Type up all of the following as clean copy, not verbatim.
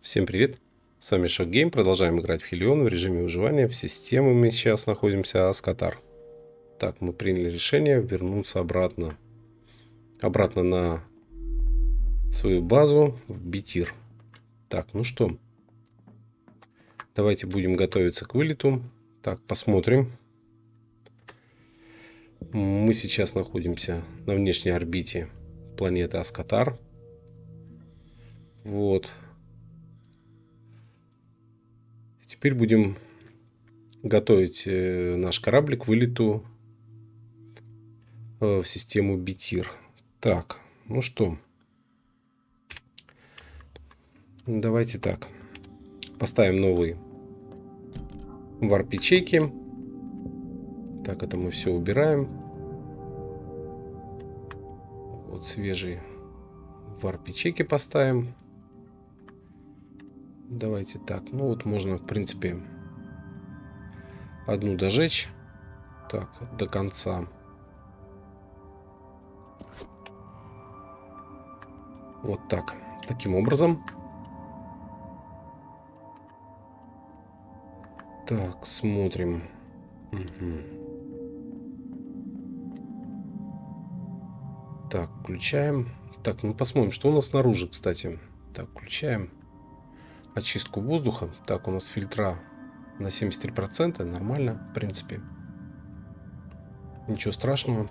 Всем привет! С вами Шокгейм. Продолжаем играть в Хелион в режиме выживания. В системе мы сейчас находимся Аскотар. Так, мы приняли решение вернуться обратно. Обратно на свою базу в Битир. Так, ну что. Давайте будем готовиться к вылету. Так, посмотрим. Мы сейчас находимся на внешней орбите планеты Аскотар. Вот. Теперь будем готовить наш корабль к вылету в систему Битир. Так, ну что. Давайте так. Поставим новые варп-ячейки. Так, это мы все убираем. Вот свежие варп-ячейки поставим. Давайте так. Ну вот можно, в принципе, одну дожечь. Так, до конца. Вот так. Таким образом. Так, смотрим. Угу. Так, включаем. Так, ну посмотрим, что у нас снаружи, кстати. Так, включаем очистку воздуха. Так, у нас фильтра на 73%. Нормально, в принципе. Ничего страшного.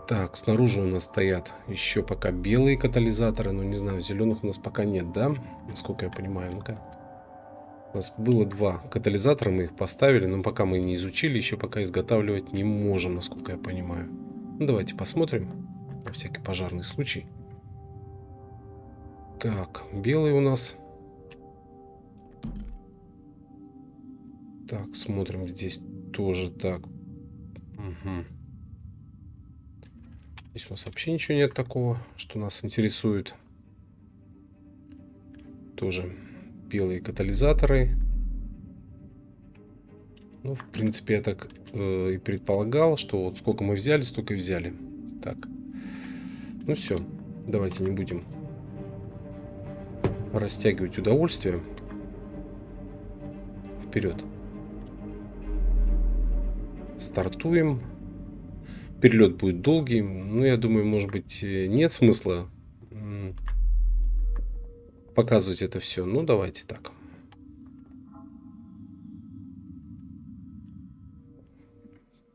Так, снаружи у нас стоят еще пока белые катализаторы. Но не знаю, зеленых у нас пока нет, да? Насколько я понимаю. Ну-ка. У нас было два катализатора, мы их поставили. Но пока мы не изучили, еще пока изготавливать не можем, насколько я понимаю. Ну, давайте посмотрим. На всякий пожарный случай. Так, белый у нас. Так, смотрим, здесь тоже так. Угу. Здесь у нас вообще ничего нет такого, что нас интересует. Тоже белые катализаторы. Ну, в принципе, я так и предполагал, что вот сколько мы взяли, столько и взяли. Так. Ну все, давайте не будем растягивать удовольствие. Вперед. Стартуем. Перелет будет долгий. Ну, я думаю, может быть, нет смысла показывать это все. Ну, давайте так.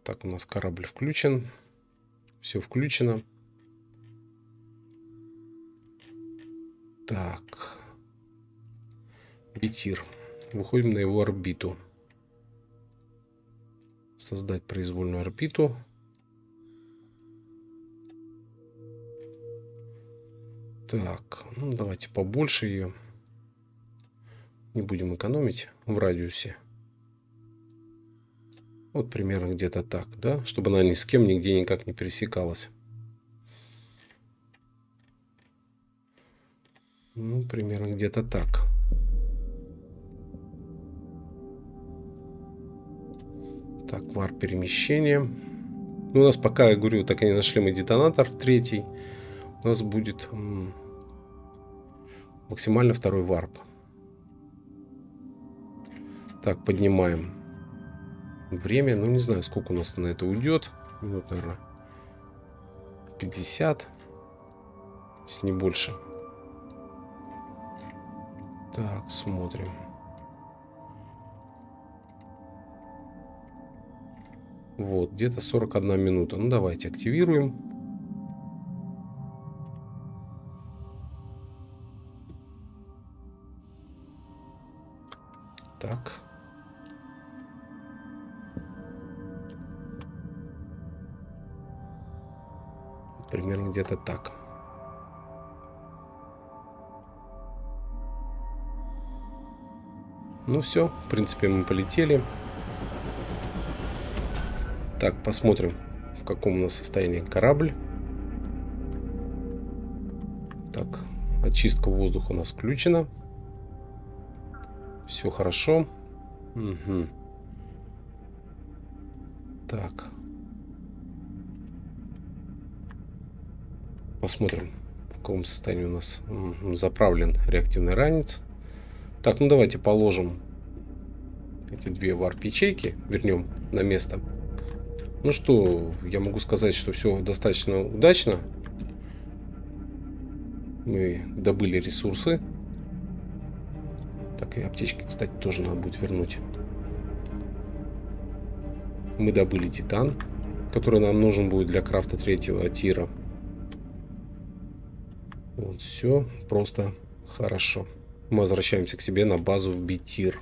Так, у нас корабль включен. Все включено. Так. Битир. Выходим на его орбиту. Создать произвольную орбиту. Так, ну давайте побольше ее. Не будем экономить в радиусе. Вот примерно где-то так, да? Чтобы она ни с кем нигде никак не пересекалась. Ну, примерно где-то так. Так, варп перемещения. Ну, у нас пока, я говорю, так и не нашли мы детонатор третий. У нас будет максимально второй варп. Так, поднимаем время. Ну, не знаю, сколько у нас на это уйдет. Минут, наверное, 50. Если не больше. Так, смотрим. Вот, где-то 41 минута. Ну, давайте активируем. Так. Примерно где-то так. Ну все, в принципе, мы полетели. Так, посмотрим, в каком у нас состоянии корабль. Так, очистка воздуха у нас включена. Все хорошо. Угу. Так. Посмотрим, каком состоянии у нас заправлен реактивный ранец. Так, ну давайте положим эти две варп-ячейки, вернем на место. Ну что, я могу сказать, что все достаточно удачно. Мы добыли ресурсы. Так, и аптечки, кстати, тоже надо будет вернуть. Мы добыли титан, который нам нужен будет для крафта 3-го тира. Вот, все просто хорошо. Мы возвращаемся к себе на базу в B-тир.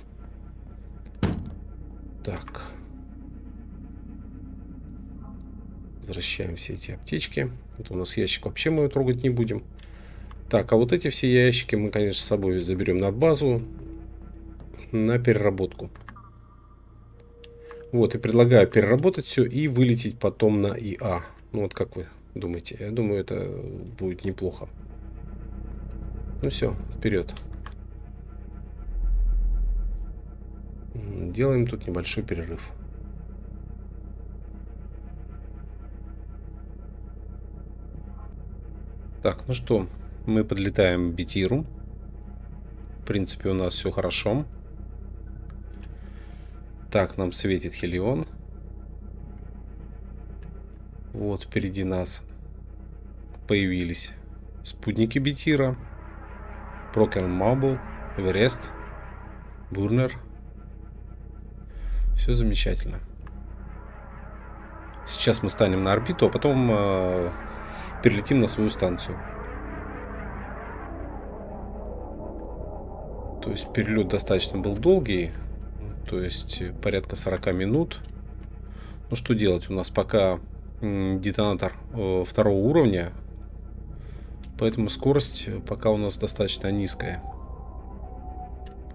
Так. Возвращаем все эти аптечки. Это у нас ящик, вообще мы его трогать не будем. Так, а вот эти все ящики мы, конечно, с собой заберем на базу. На переработку. Вот, и предлагаю переработать все и вылететь потом на ИА. Ну вот как вы думаете? Я думаю, это будет неплохо. Ну все, вперед. Делаем тут небольшой перерыв. Так, ну что, мы подлетаем к Битиру. В принципе, у нас все хорошо. Так, нам светит Хелион. Вот, впереди нас появились спутники Битира. Прокер Мабл, Эверест, Бурнер. Все замечательно. Сейчас мы станем на орбиту, а потом перелетим на свою станцию. То есть перелет достаточно был долгий. То есть порядка 40 минут. Ну что делать? У нас пока детонатор 2-го уровня. Поэтому скорость пока у нас достаточно низкая.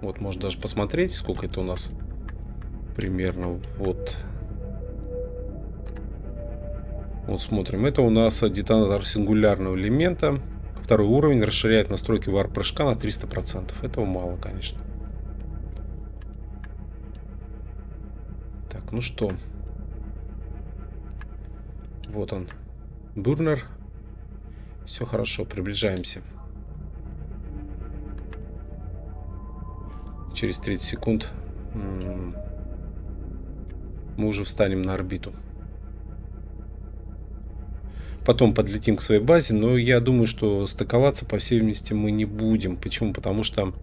Вот, можно даже посмотреть, сколько это у нас примерно. Вот. Вот смотрим. Это у нас детонатор сингулярного элемента. 2-й уровень расширяет настройки варп-прыжка на 300%. Этого мало, конечно. Так, ну что. Вот он. Бурнер. Все хорошо, приближаемся. Через 30 секунд мы уже встанем на орбиту. Потом подлетим к своей базе, но я думаю, что стыковаться, по всей видимости, мы не будем. Почему? Потому что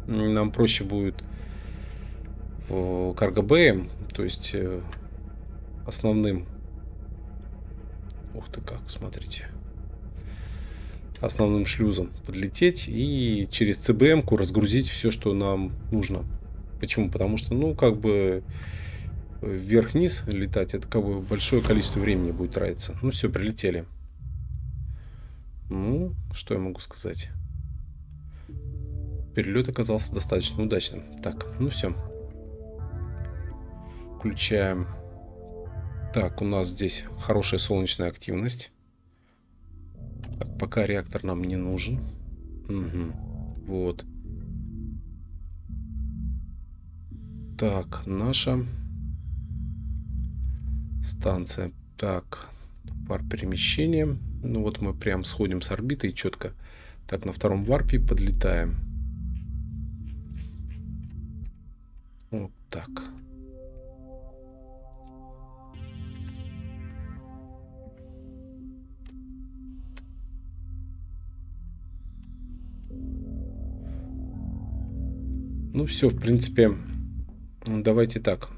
нам проще будет карго-бэем, то есть основным... Ух ты как, смотрите. Основным шлюзом подлететь и через ЦБМ-ку разгрузить все, что нам нужно. Почему? Потому что, ну, как бы вверх-вниз летать, это как бы большое количество времени будет тратиться. Ну, все, прилетели. Ну, что я могу сказать? Перелет оказался достаточно удачным. Так, ну все. Включаем. Так, у нас здесь хорошая солнечная активность. Так, пока реактор нам не нужен. Угу. Вот. Так, наша станция. Так, варп перемещения. Ну вот мы прям сходим с орбиты и четко. Так, на 2-м варпе подлетаем. Вот так. Ну все, в принципе, давайте так.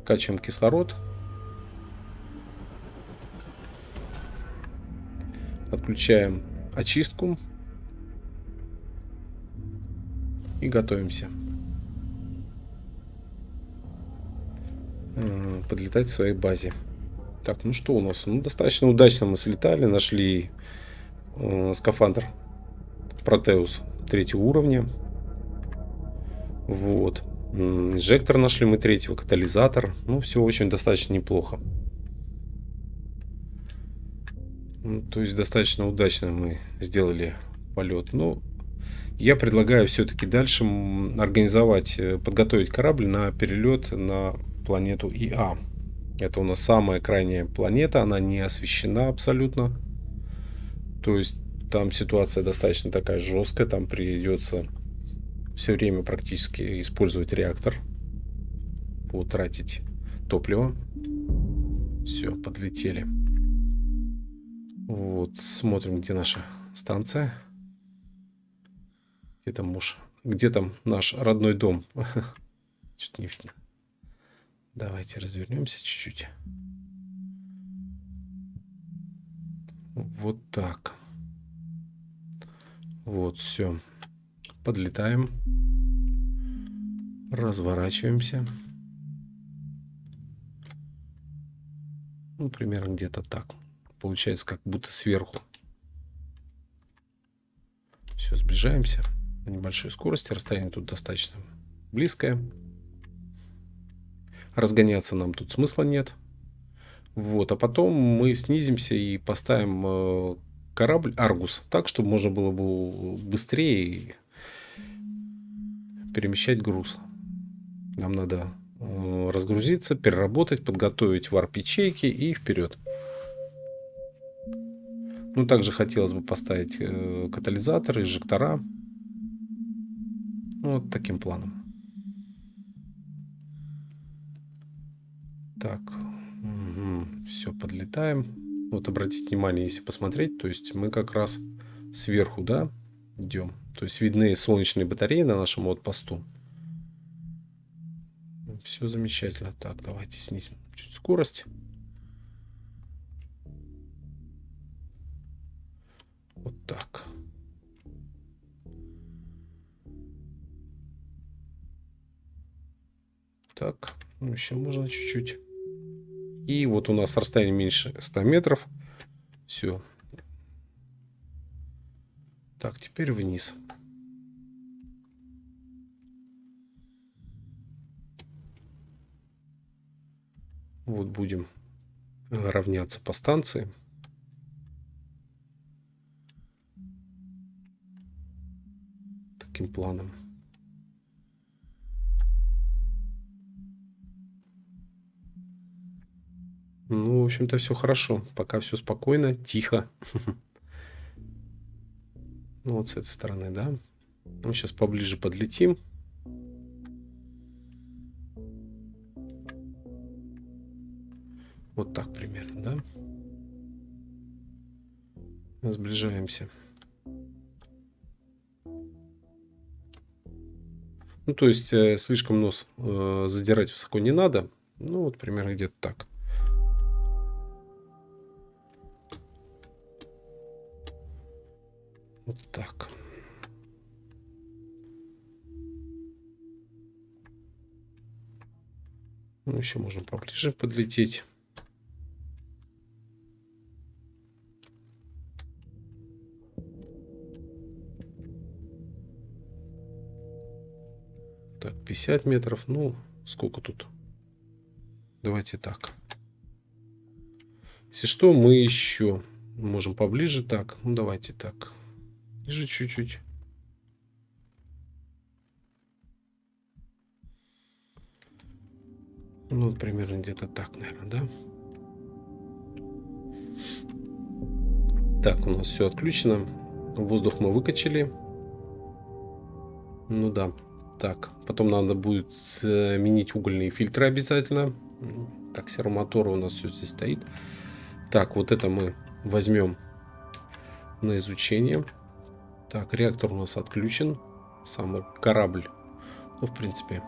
Качиваем кислород. Отключаем очистку. И готовимся подлетать к своей базе. Так, ну что у нас? Ну, достаточно удачно мы слетали, нашли скафандр Протеус 3-го уровня. Вот. Инжектор нашли мы 3-го, катализатор. Ну, все очень достаточно неплохо. Ну, то есть достаточно удачно мы сделали полет. Ну, я предлагаю все-таки дальше организовать, подготовить корабль на перелет на планету ИА. Это у нас самая крайняя планета, она не освещена абсолютно. То есть там ситуация достаточно такая жесткая, там придется все время практически использовать реактор, потратить топливо. Все, подлетели. Вот, смотрим, где наша станция. Где там муж? Где там наш родной дом? Что-то не видно. Давайте развернемся чуть-чуть. Вот так. Вот, все. Подлетаем. Разворачиваемся. Ну, примерно где-то так. Получается, как будто сверху. Все, сближаемся на небольшой скорости. Расстояние тут достаточно близкое. Разгоняться нам тут смысла нет. Вот, а потом мы снизимся и поставим корабль Аргус так, чтобы можно было бы быстрее перемещать груз. Нам надо разгрузиться, переработать, подготовить варп-ячейки и вперед. Ну, также хотелось бы поставить катализаторы, инжектора. Ну, вот таким планом. Так, все, подлетаем. Вот обратите внимание, если посмотреть, то есть мы как раз сверху, да, идем. То есть видны солнечные батареи на нашем вот посту. Все замечательно. Так, давайте снизим чуть скорость. Вот так. Так, ну еще можно чуть-чуть. И вот у нас расстояние меньше 100 метров. Все. Так, теперь вниз. Вот будем равняться по станции. Таким планом. Ну, в общем-то, все хорошо. Пока все спокойно, тихо. Ну, вот с этой стороны, да. Мы сейчас поближе подлетим. Вот так примерно, да. Сближаемся. Ну, то есть, слишком нос задирать высоко не надо. Ну, вот примерно где-то так. Вот так. Ну, еще можно поближе подлететь. Так, 50 метров. Ну, сколько тут? Давайте так. Если что, мы еще можем поближе. Так, ну давайте так. Ниже чуть-чуть. Ну, вот примерно где-то так, наверное, да? Так, у нас все отключено. Воздух мы выкачали. Ну да. Так, потом надо будет заменить угольные фильтры обязательно. Так, сервомотор у нас все здесь стоит. Так, вот это мы возьмем на изучение. Так, реактор у нас отключен. Сам корабль. Ну, в принципе.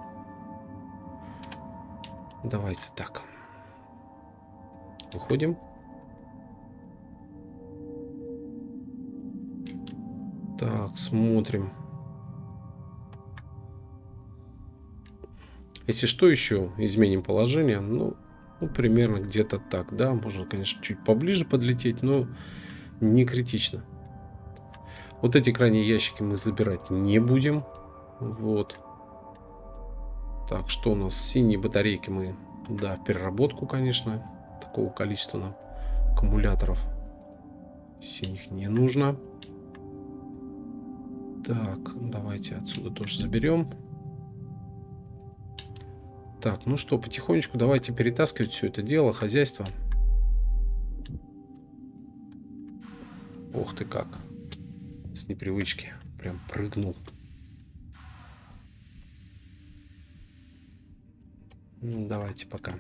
Давайте так. Выходим. Так, смотрим. Если что, еще изменим положение. Ну, примерно где-то так, да. Можно, конечно, чуть поближе подлететь, но не критично. Вот эти крайние ящики мы забирать не будем. Вот. Так, что у нас? Синие батарейки мы, да, в переработку, конечно. Такого количества нам аккумуляторов синих не нужно. Так, давайте отсюда тоже заберем. Так, ну что, потихонечку давайте перетаскивать все это дело, хозяйство. Ух ты как. С непривычки. Прям прыгнул. Ну, давайте пока.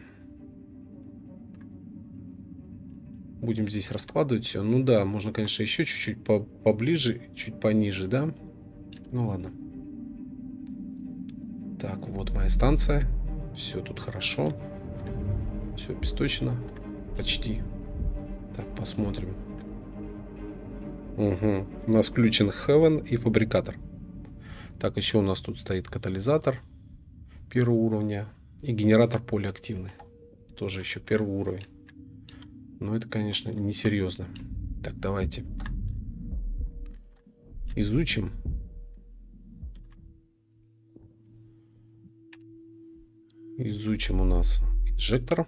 Будем здесь раскладывать все. Ну да, можно, конечно, еще чуть-чуть поближе, чуть пониже, да? Ну ладно. Так, вот моя станция. Все тут хорошо. Все обесточено. Почти. Так, посмотрим. Угу. У нас включен Heaven и фабрикатор. Так, еще у нас тут стоит катализатор первого уровня и генератор полиактивный. Тоже еще первый уровень. Но это, конечно, несерьезно. Так, давайте изучим. Изучим у нас инжектор.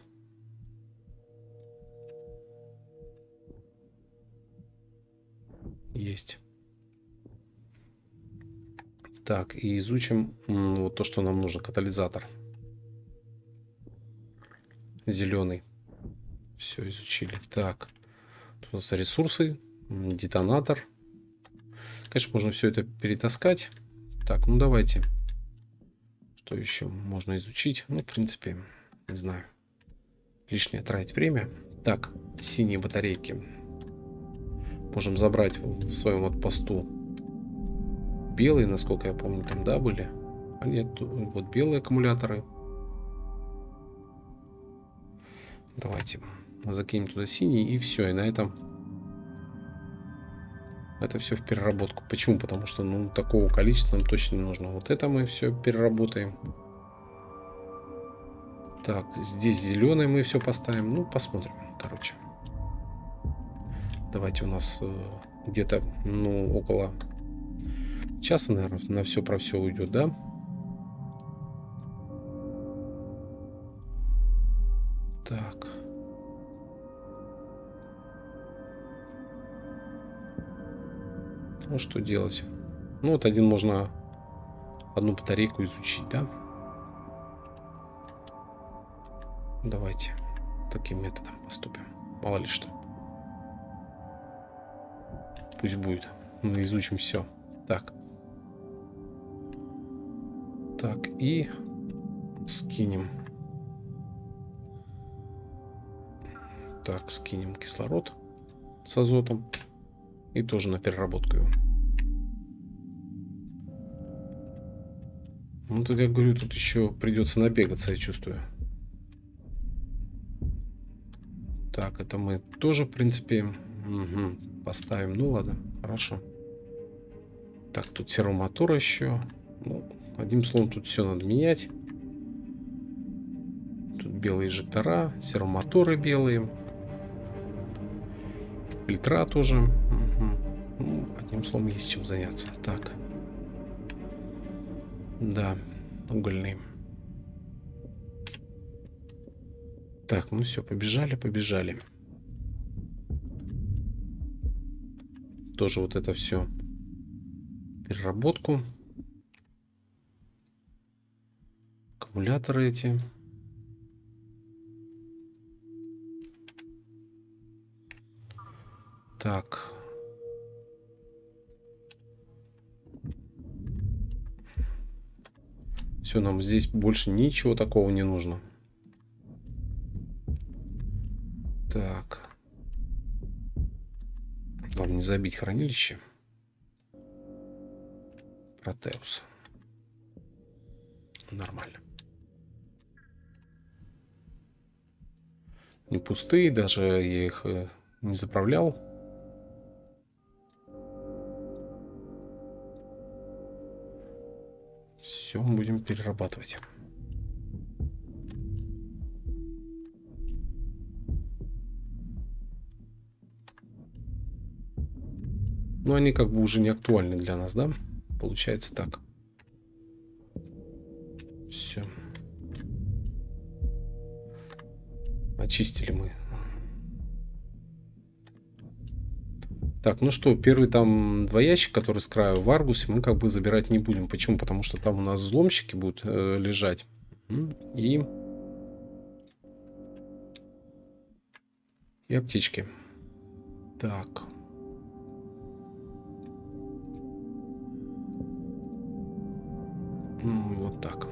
Есть. Так, и изучим вот то, что нам нужно. Катализатор. Зеленый. Все изучили. Так. Тут у нас ресурсы. Детонатор. Конечно, можно все это перетаскать. Так, ну давайте. Что еще можно изучить? Ну, в принципе, не знаю. Лишнее тратить время. Так, синие батарейки. Можем забрать в своем вот посту. Белые, насколько я помню, там, да, были? А нет, вот белые аккумуляторы. Давайте закинем туда синий и все. И на этом это все в переработку. Почему? Потому что, ну, такого количества нам точно не нужно. Вот это мы все переработаем. Так, здесь зеленый мы все поставим. Ну, посмотрим, короче. Давайте у нас где-то, ну, около часа, наверное, на все про все уйдет, да? Так. Ну, что делать? Ну, вот можно одну батарейку изучить, да? Давайте таким методом поступим. Мало ли что. Пусть будет. Мы изучим все. Так. Так, и скинем. Так, скинем кислород с азотом. И тоже на переработку его. Ну, тут я говорю, тут еще придется набегаться, я чувствую. Так, это мы тоже, в принципе, поставим. Ну, ладно, хорошо. Так, тут сервомотор еще. Ну, одним словом, тут все надо менять. Тут белые инжектора, сервомоторы белые. Фильтра тоже. Ну, одним словом, есть чем заняться. Так. Да, угольный. Так, ну все, побежали. Тоже вот это все. Переработку. Аккумуляторы эти. Так. Все, нам здесь больше ничего такого не нужно. Так. Главное не забить хранилище. Протеус. Нормально. Не пустые, даже я их не заправлял. Все будем перерабатывать. Но они как бы уже не актуальны для нас, да? Получается так. Все. Очистили мы. Так, ну что, первый там два ящика, который с краю в Аргусе, мы как бы забирать не будем. Почему? Потому что там у нас взломщики будут лежать. И аптечки. Так. Вот так.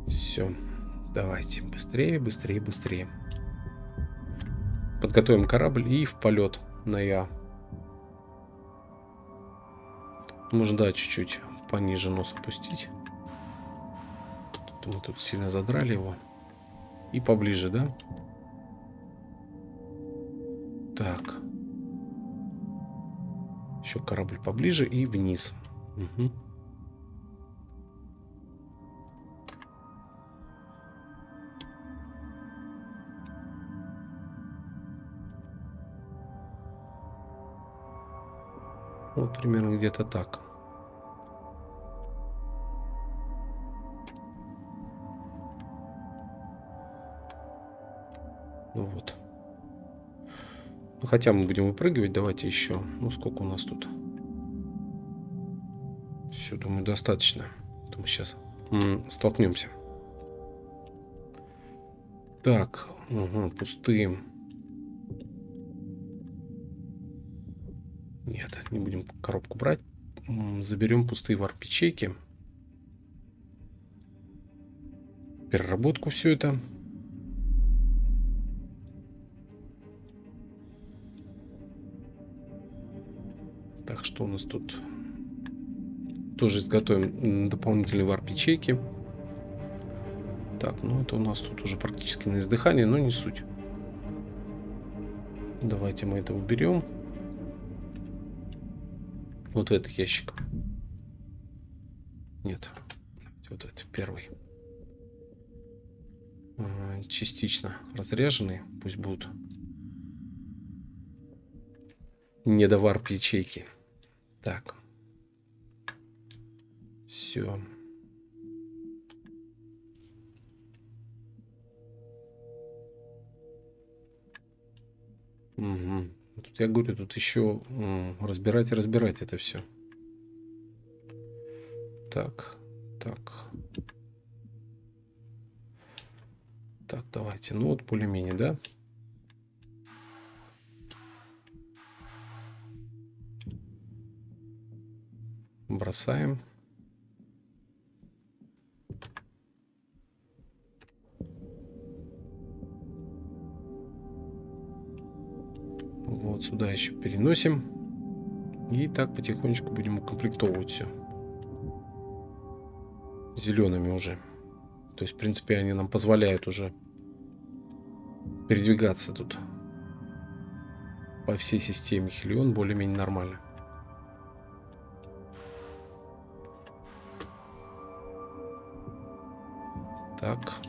Все. Давайте. Быстрее, быстрее, быстрее. Подготовим корабль и в полет на Я. Можно, да, чуть-чуть пониже нос опустить. Мы тут сильно задрали его. И поближе, да? Так. Еще корабль поближе и вниз. Угу. Вот примерно где-то так. Ну вот. Ну, хотя мы будем выпрыгивать, давайте еще. Ну, сколько у нас тут? Все, думаю, достаточно. Мы сейчас столкнемся. Так, угу, пустые. Нет, не будем коробку брать. Заберем пустые варп-ячейки. Переработку все это. Так, что у нас тут? Тоже изготовим дополнительные варп-ячейки. Так, ну это у нас тут уже практически на издыхание, но не суть. Давайте мы это уберем. Вот в этот ящик. Нет. Вот этот первый. Частично разряженный. Пусть будут недоварп ячейки. Так. Все. Угу. Тут я говорю, тут еще разбирать и разбирать это все. Так, так. Так, давайте. Ну вот более-менее, да? Бросаем. Вот сюда еще переносим. И так потихонечку будем укомплектовывать все. Зелеными уже. То есть, в принципе, они нам позволяют уже передвигаться тут по всей системе Хелион более-менее нормально. Так.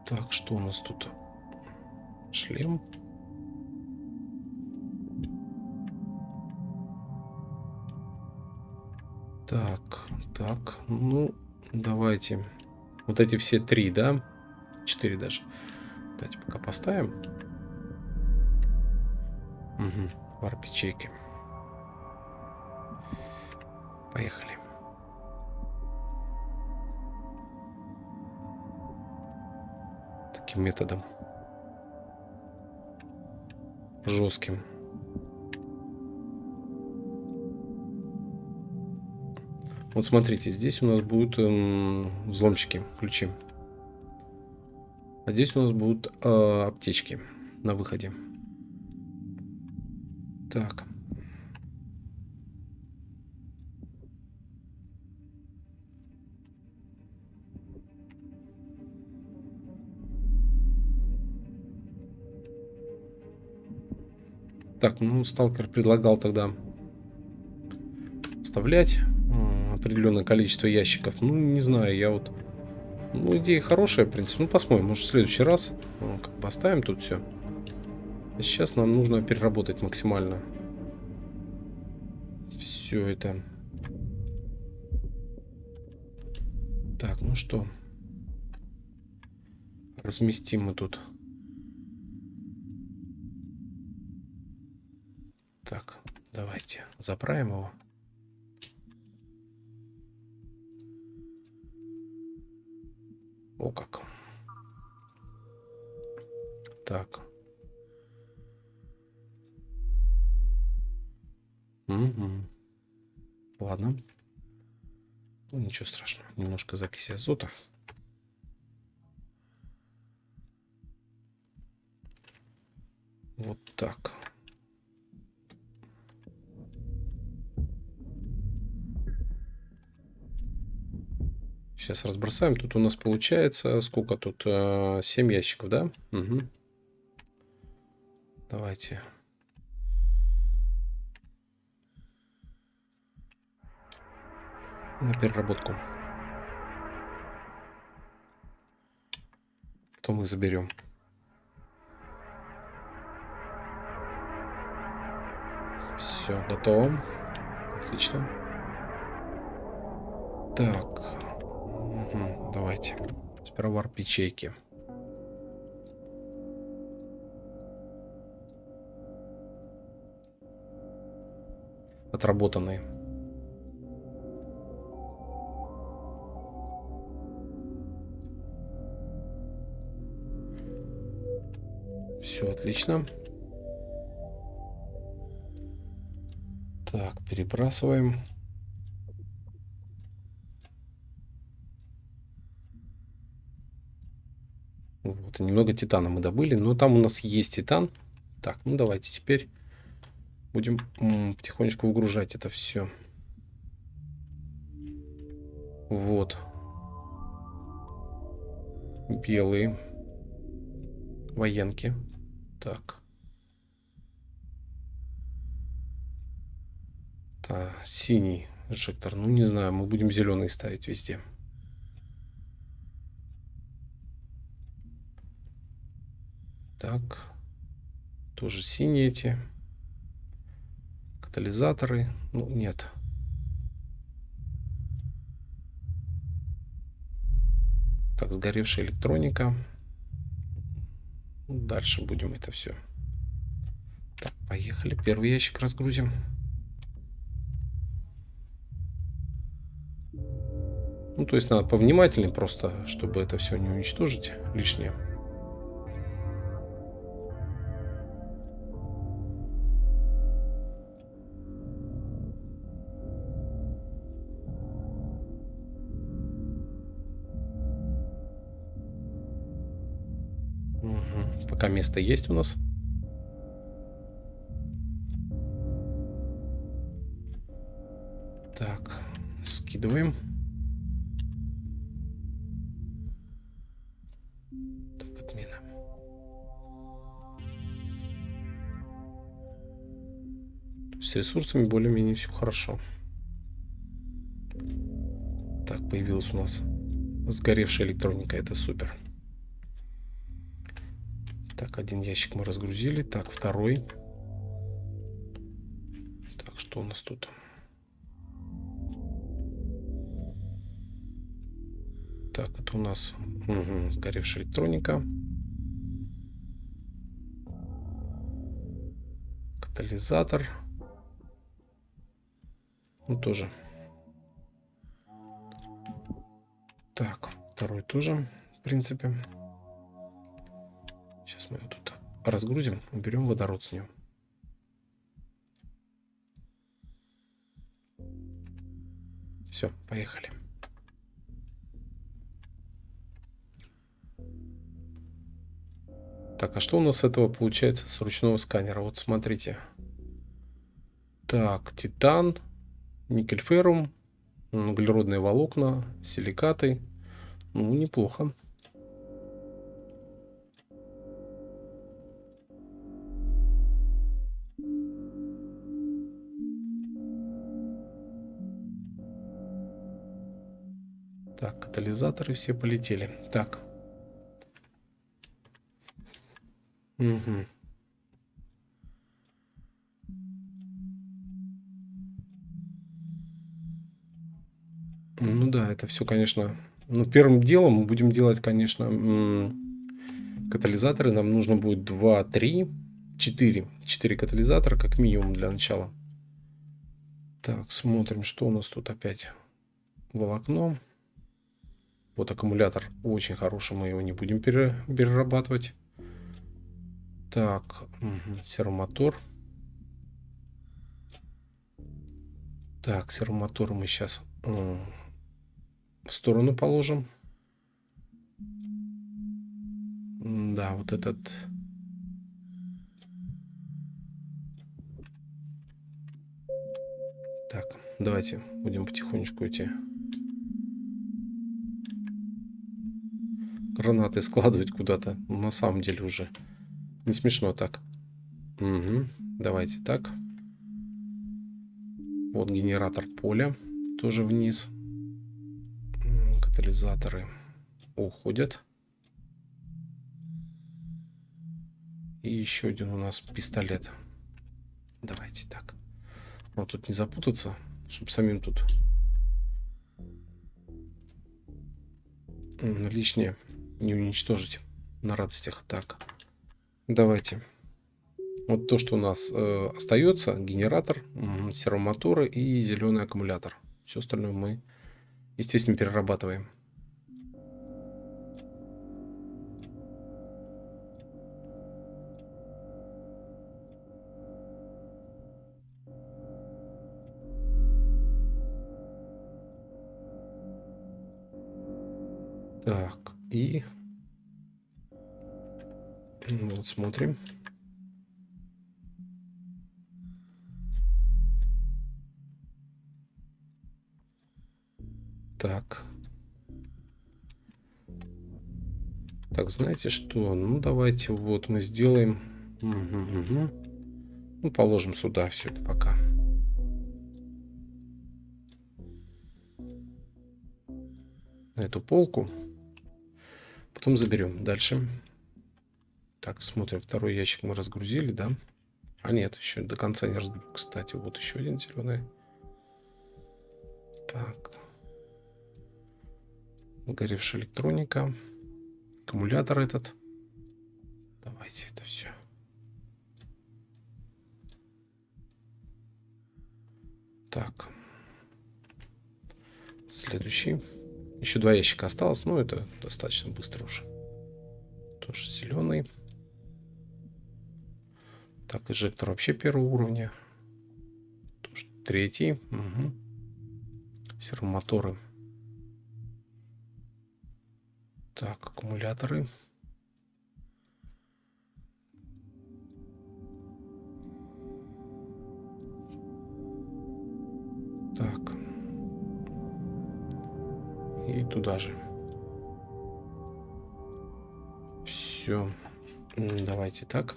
Так, что у нас тут? Шлем. Так, так, ну, давайте. Вот эти все 3, да? 4 даже. Давайте пока поставим. Угу, варп-ячейки. Поехали. Таким методом. Жестким. Вот смотрите, здесь у нас будут взломщики, ключи. А здесь у нас будут аптечки на выходе. Так. Так, ну, сталкер предлагал тогда оставлять определенное количество ящиков. Ну, не знаю, я вот... Ну, идея хорошая, в принципе. Ну, посмотрим, может, в следующий раз как бы оставим тут все. А сейчас нам нужно переработать максимально все это. Так, ну что? Разместим мы тут давайте заправим его. О как. Так. Угу. Ладно. Ну, ничего страшного. Немножко закиси азота. Вот так. Сейчас разбросаем. Тут у нас получается сколько тут? 7 ящиков, да? Угу. Давайте. На переработку. Потом мы заберем. Все, готово. Отлично. Так. Угу, давайте. Сперва варп ячейки. Отработанные. Все отлично. Так, перебрасываем. Вот, и немного титана мы добыли, но там у нас есть титан. Так, ну давайте теперь будем потихонечку выгружать это все. Вот. Белые военки. Так. Синий инжектор. Ну, не знаю, мы будем зеленый ставить везде. Так. Тоже синие эти. Катализаторы. Ну, нет. Так, сгоревшая электроника. Дальше будем это все. Так, поехали. Первый ящик разгрузим. Ну, то есть надо повнимательнее просто, чтобы это все не уничтожить лишнее. Угу. Пока место есть у нас. Так, скидываем. Так, отмена. С ресурсами более-менее все хорошо. Так, появилась у нас сгоревшая электроника. Это супер. Так, один ящик мы разгрузили. Так, второй. Так, что у нас тут? Так, это у нас сгоревшая электроника. Катализатор. Ну, тоже. Так, второй тоже, в принципе. Сейчас мы его тут разгрузим, уберем водород с него. Все, поехали. Так, а что у нас с этого получается с ручного сканера? Вот смотрите. Так, титан, никель-феррум, углеродные волокна, силикаты. Ну, неплохо. Так, катализаторы все полетели. Так. Угу. Ну да, это все, конечно. Ну, первым делом мы будем делать, конечно, катализаторы. Нам нужно будет 2, 3, 4. 4 катализатора, как минимум, для начала. Так, смотрим, что у нас тут опять. Волокно. Вот аккумулятор очень хороший, мы его не будем перерабатывать. Так, сервомотор. Так, сервомотор мы сейчас в сторону положим. Да, вот этот. Так, давайте будем потихонечку эти гранаты складывать куда-то. На самом деле уже не смешно так. Угу. Давайте так. Вот генератор поля. Тоже вниз. Катализаторы уходят. И еще один у нас пистолет. Давайте так. Вот тут не запутаться, чтобы самим тут лишнее не уничтожить на радостях. Так, давайте. Вот то, что у нас остается: генератор, сервомоторы и зеленый аккумулятор. Все остальное мы, естественно, перерабатываем. Так, и вот смотрим. Так. Так, знаете что? Ну, давайте вот мы сделаем... Ну, положим сюда все это пока. На эту полку. Потом заберем. Дальше. Так, смотрим. Второй ящик мы разгрузили, да? А нет, еще до конца не разгрузил. Кстати, вот еще один зеленый. Так. Сгоревшая электроника. Аккумулятор этот. Давайте это все. Так. Следующий. Еще два ящика осталось. Ну, это достаточно быстро уже. Тоже зеленый. Так, инжектор вообще первого уровня. Тоже третий. Угу. Сервомоторы. Так, аккумуляторы. Так. И туда же. Все. Давайте так.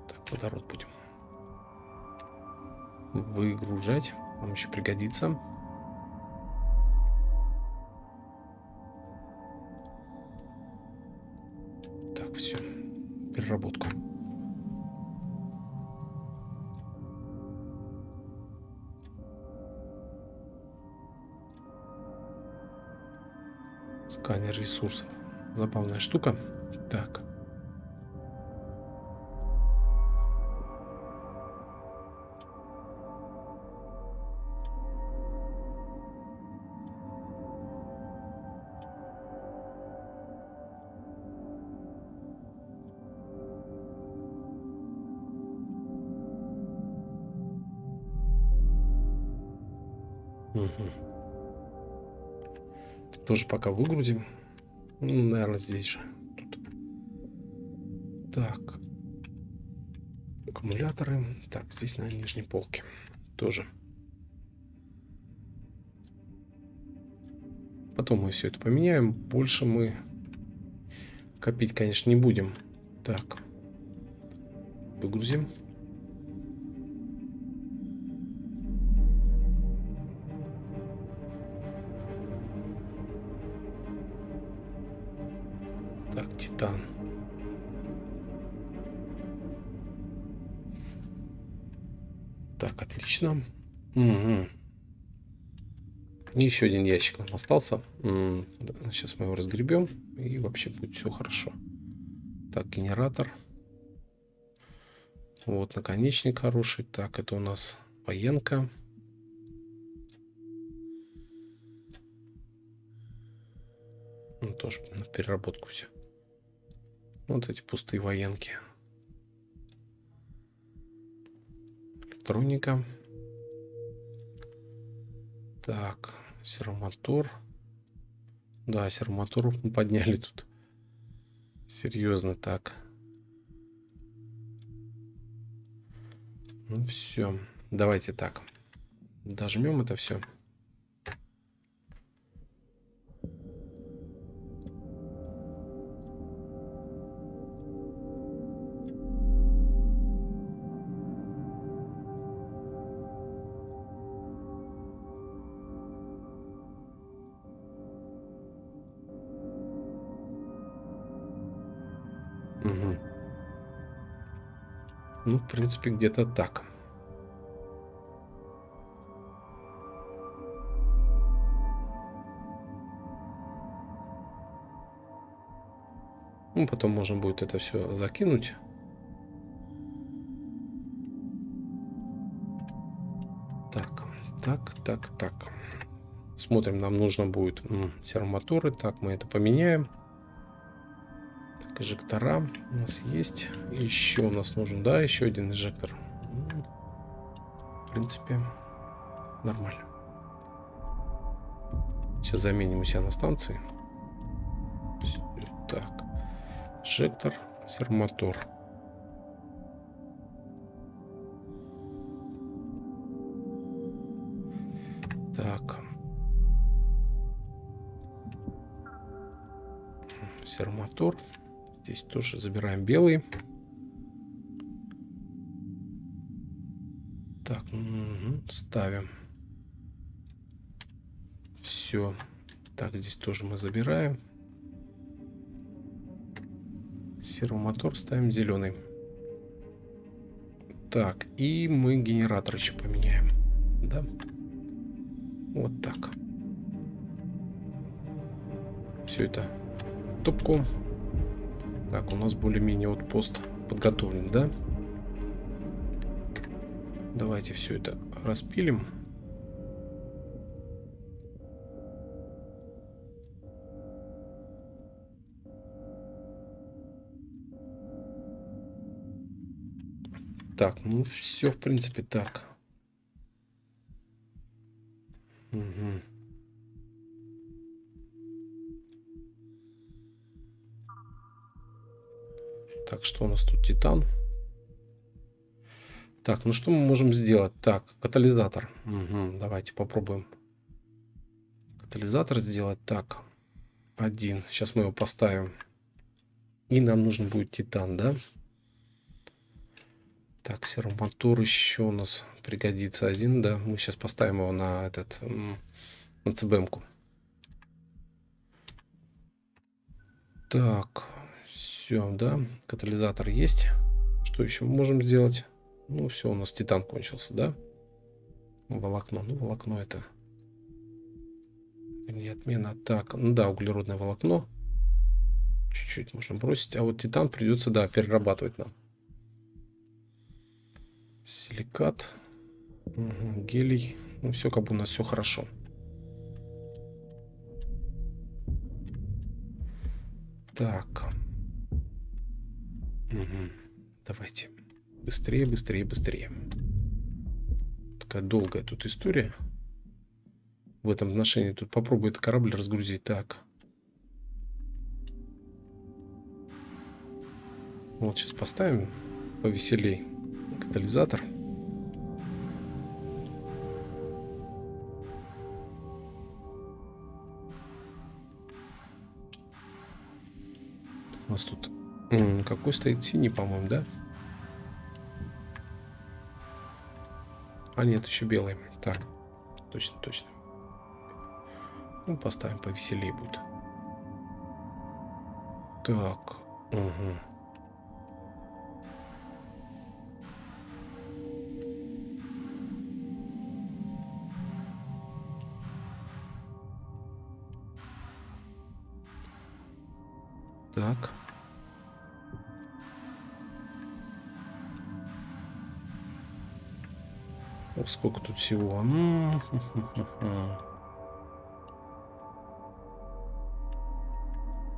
Так, водород будем выгружать. Нам еще пригодится. Так, все. Переработку. Сканер ресурсов. Забавная штука. Так. Угу. Тоже пока выгрузим. Ну, наверное, здесь же. Тут. Так. Аккумуляторы. Так, здесь на нижней полке. Тоже. Потом мы все это поменяем. Больше мы копить, конечно, не будем. Так. Выгрузим. Так, титан. Так, отлично. Угу. И еще один ящик нам остался. Сейчас мы его разгребем, и вообще будет все хорошо. Так, генератор. Вот, наконечник хороший. Так, это у нас военка. Ну, тоже на переработку все. Вот эти пустые военки. Электроника. Так, сервомотор. Да, сервомотор мы подняли тут. Серьезно так. Ну все. Давайте так. Дожмем это все. Угу. Ну, в принципе, где-то так. Ну, потом можно будет это все закинуть. Так, так. Смотрим, нам нужно будет сервомоторы. Так, мы это поменяем. Так, инжектора у нас есть. Еще у нас нужен, да, еще один инжектор. В принципе, нормально. Сейчас заменим у себя на станции. Так, инжектор, сервомотор. Так. Сервомотор. Здесь тоже забираем белый. Так, ставим. Все. Так, здесь тоже мы забираем. Сервомотор ставим зеленый. Так, и мы генератор еще поменяем. Да? Вот так. Все это топком. Так, у нас более-менее вот пост подготовлен, да? Давайте все это распилим. Так, ну все, в принципе, так. Угу. Так, что у нас тут? Титан. Так, ну что мы можем сделать? Так, катализатор. Угу, давайте попробуем катализатор сделать. Так, один. Сейчас мы его поставим. И нам нужен будет титан, да? Так, сервомотор еще у нас пригодится один, да? Мы сейчас поставим его на этот, на ЦБМ-ку. Так, все, да? Катализатор есть. Что еще мы можем сделать? Ну, все, у нас титан кончился, да? Волокно. Ну, волокно это не отмена. Так, ну да, углеродное волокно. Чуть-чуть можно бросить. А вот титан придется, да, перерабатывать нам. Силикат. Угу, гелий. Ну, все, как бы у нас все хорошо. Так. Угу. Давайте. Быстрее, быстрее, быстрее. Такая долгая тут история. В этом отношении тут попробую этот корабль разгрузить. Так. Вот сейчас поставим повеселей катализатор. У нас тут какой стоит? Синий, по-моему, да? А нет, еще белый. Так, точно, точно. Ну, поставим повеселее будет. Так, угу. Так. Ох, сколько тут всего.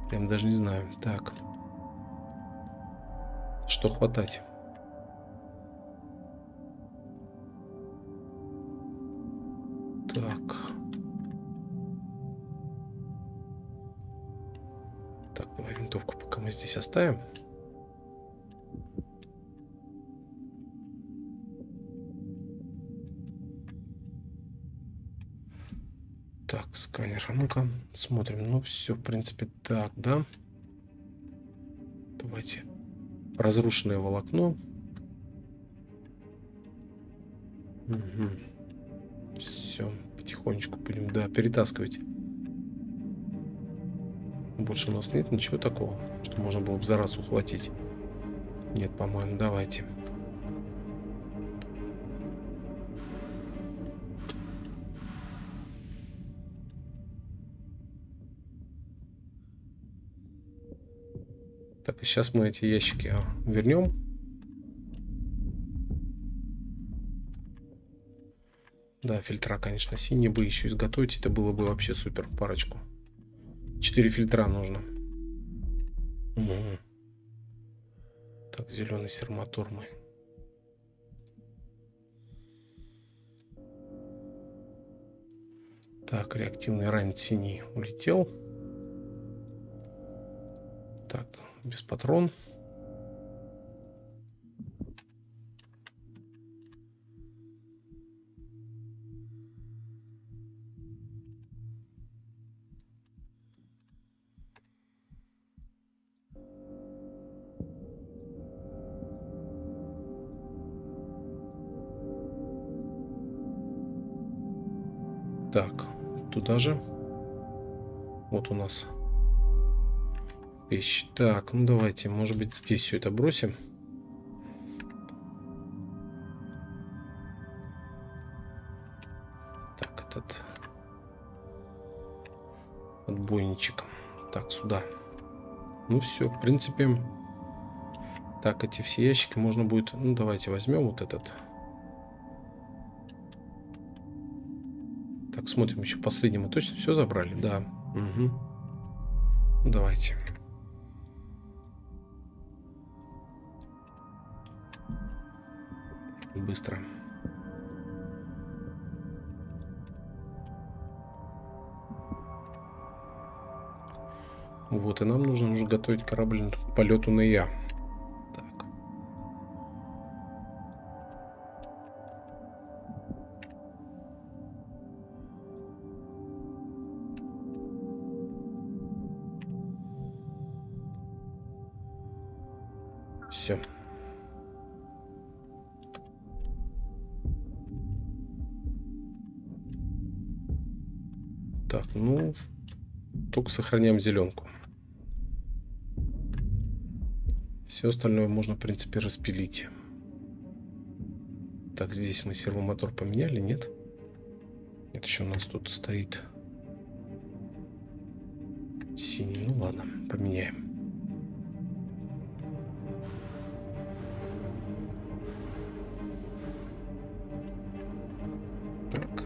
Прям даже не знаю. Так. Что хватать? Так. Так, давай винтовку пока мы здесь оставим. Так, сканер. А ну-ка, смотрим. Ну, все, в принципе, так, да. Давайте. Разрушенное волокно. Угу. Все, потихонечку будем, да, перетаскивать. Больше у нас нет ничего такого, что можно было бы за раз ухватить. Нет, по-моему, давайте. Так, и сейчас мы эти ящики вернем. Да, фильтра, конечно, синие бы еще изготовить. Это было бы вообще супер, парочку. 4 фильтра нужно. Угу. Так, зеленый сермотор мы. Так, реактивный ранец синий улетел. Так, без патрон. Так, туда же. Вот у нас вещь. Так, ну давайте, может быть, здесь все это бросим. Так, этот отбойничек. Так, сюда. Ну все, в принципе. Так, эти все ящики можно будет... Ну, давайте возьмем вот этот. Так, смотрим, еще последний мы точно все забрали? Да. Угу. Давайте. Быстро. Вот, и нам нужно уже готовить корабль к полету на Я. Так. Все. Так, ну, только сохраняем зеленку. Все остальное можно, в принципе, распилить. Так, здесь мы сервомотор поменяли, нет? Нет, еще у нас тут стоит синий. Ну ладно, поменяем. Так.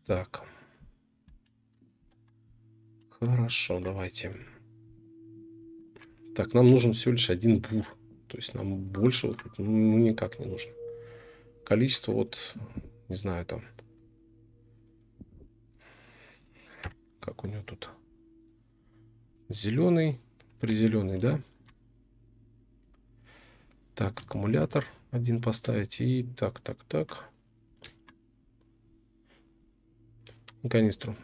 Так. Хорошо, давайте. Так, нам нужен всего лишь один бур. То есть нам больше вот тут ну, никак не нужно. Количество вот, не знаю, там. Как у него тут? Зеленый, призеленый, да? Так, аккумулятор один поставить. И так. И канистру.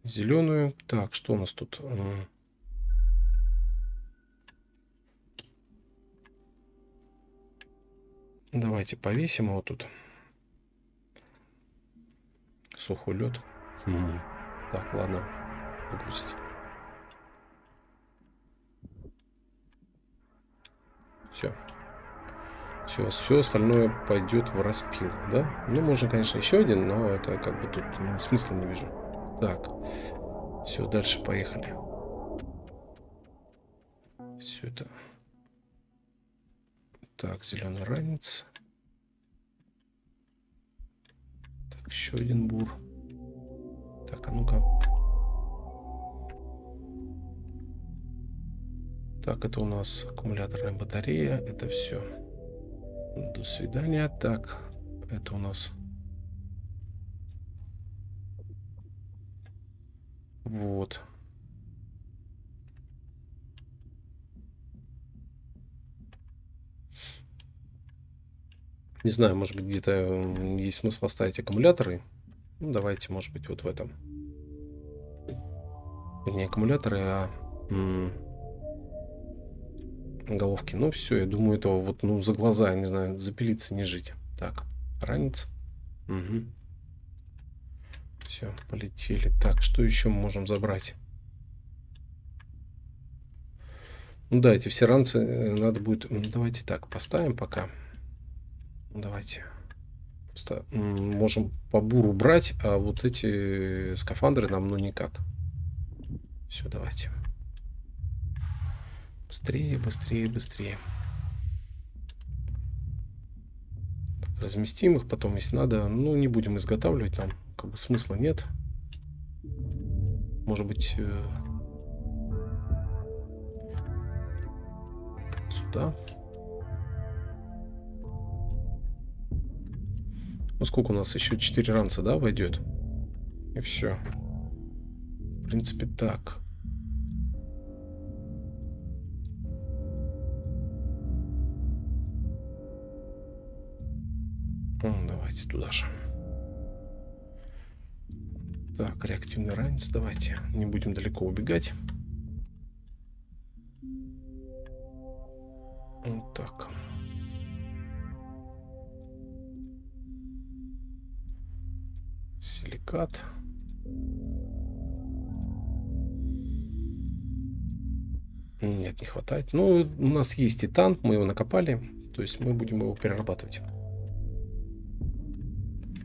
Зеленую. Так, что у нас тут? Давайте повесим его тут. Сухой лед. Так, ладно. Выгрузить. Все. Все остальное пойдет в распил, да? Ну, можно, конечно, еще один, но это как бы тут смысла не вижу. Так. Все, дальше поехали. Все это. Так, зеленый ранец. Так, еще один бур. Так, а ну-ка. Так, это у нас аккумуляторная батарея. Это все. До свидания. Так, это у нас... Вот. Не знаю, может быть, где-то есть смысл оставить аккумуляторы. Ну, давайте, может быть, вот в этом. Не аккумуляторы, а головки. Ну, все, я думаю, этого вот, ну, за глаза, я не знаю, запилиться, не жить. Так, ранец. Угу. Все, полетели. Так, что еще мы можем забрать? Ну да, эти все ранцы надо будет... Давайте так, поставим пока. Давайте. Просто можем по буру брать, а вот эти скафандры нам ну никак. Все, давайте. Быстрее, быстрее, быстрее. Так, разместим их потом, если надо. Ну, не будем изготавливать, там как бы смысла нет. Может быть, сюда. Ну, сколько у нас? Еще 4 ранца, да, войдет? И все. В принципе, так. Давайте туда же. Так, реактивный ранец. Давайте. Не будем далеко убегать. Вот так. Силикат. Нет, не хватает. Ну, у нас есть титан, мы его накопали. То есть мы будем его перерабатывать.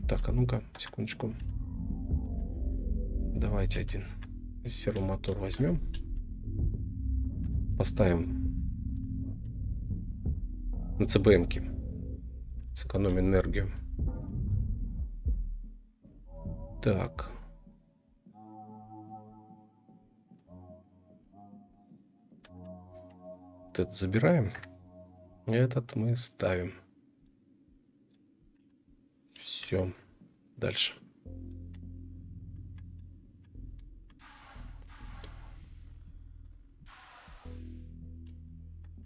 Так, а ну-ка, секундочку. Давайте один сервомотор возьмем. Поставим на ЦБМ-ки. Сэкономим энергию. Так. Этот забираем. Этот мы ставим. Все. Дальше.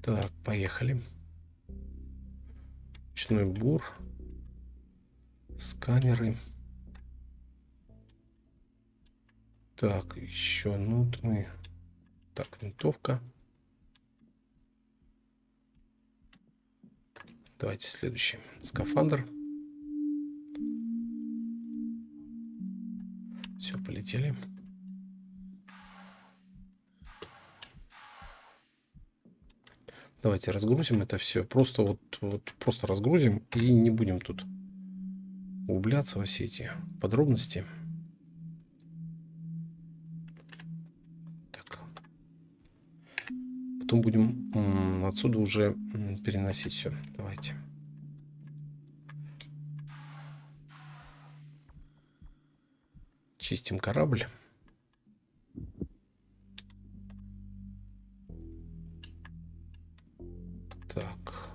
Так, поехали. Ручной бур. Сканеры. Так, еще, ну, вот мы... Так, винтовка. Давайте следующий. Скафандр. Все, полетели. Давайте разгрузим это все. Просто вот просто разгрузим и не будем тут углубляться во все эти подробности. Так. Потом будем отсюда уже переносить все. Давайте. Чистим корабль. Так.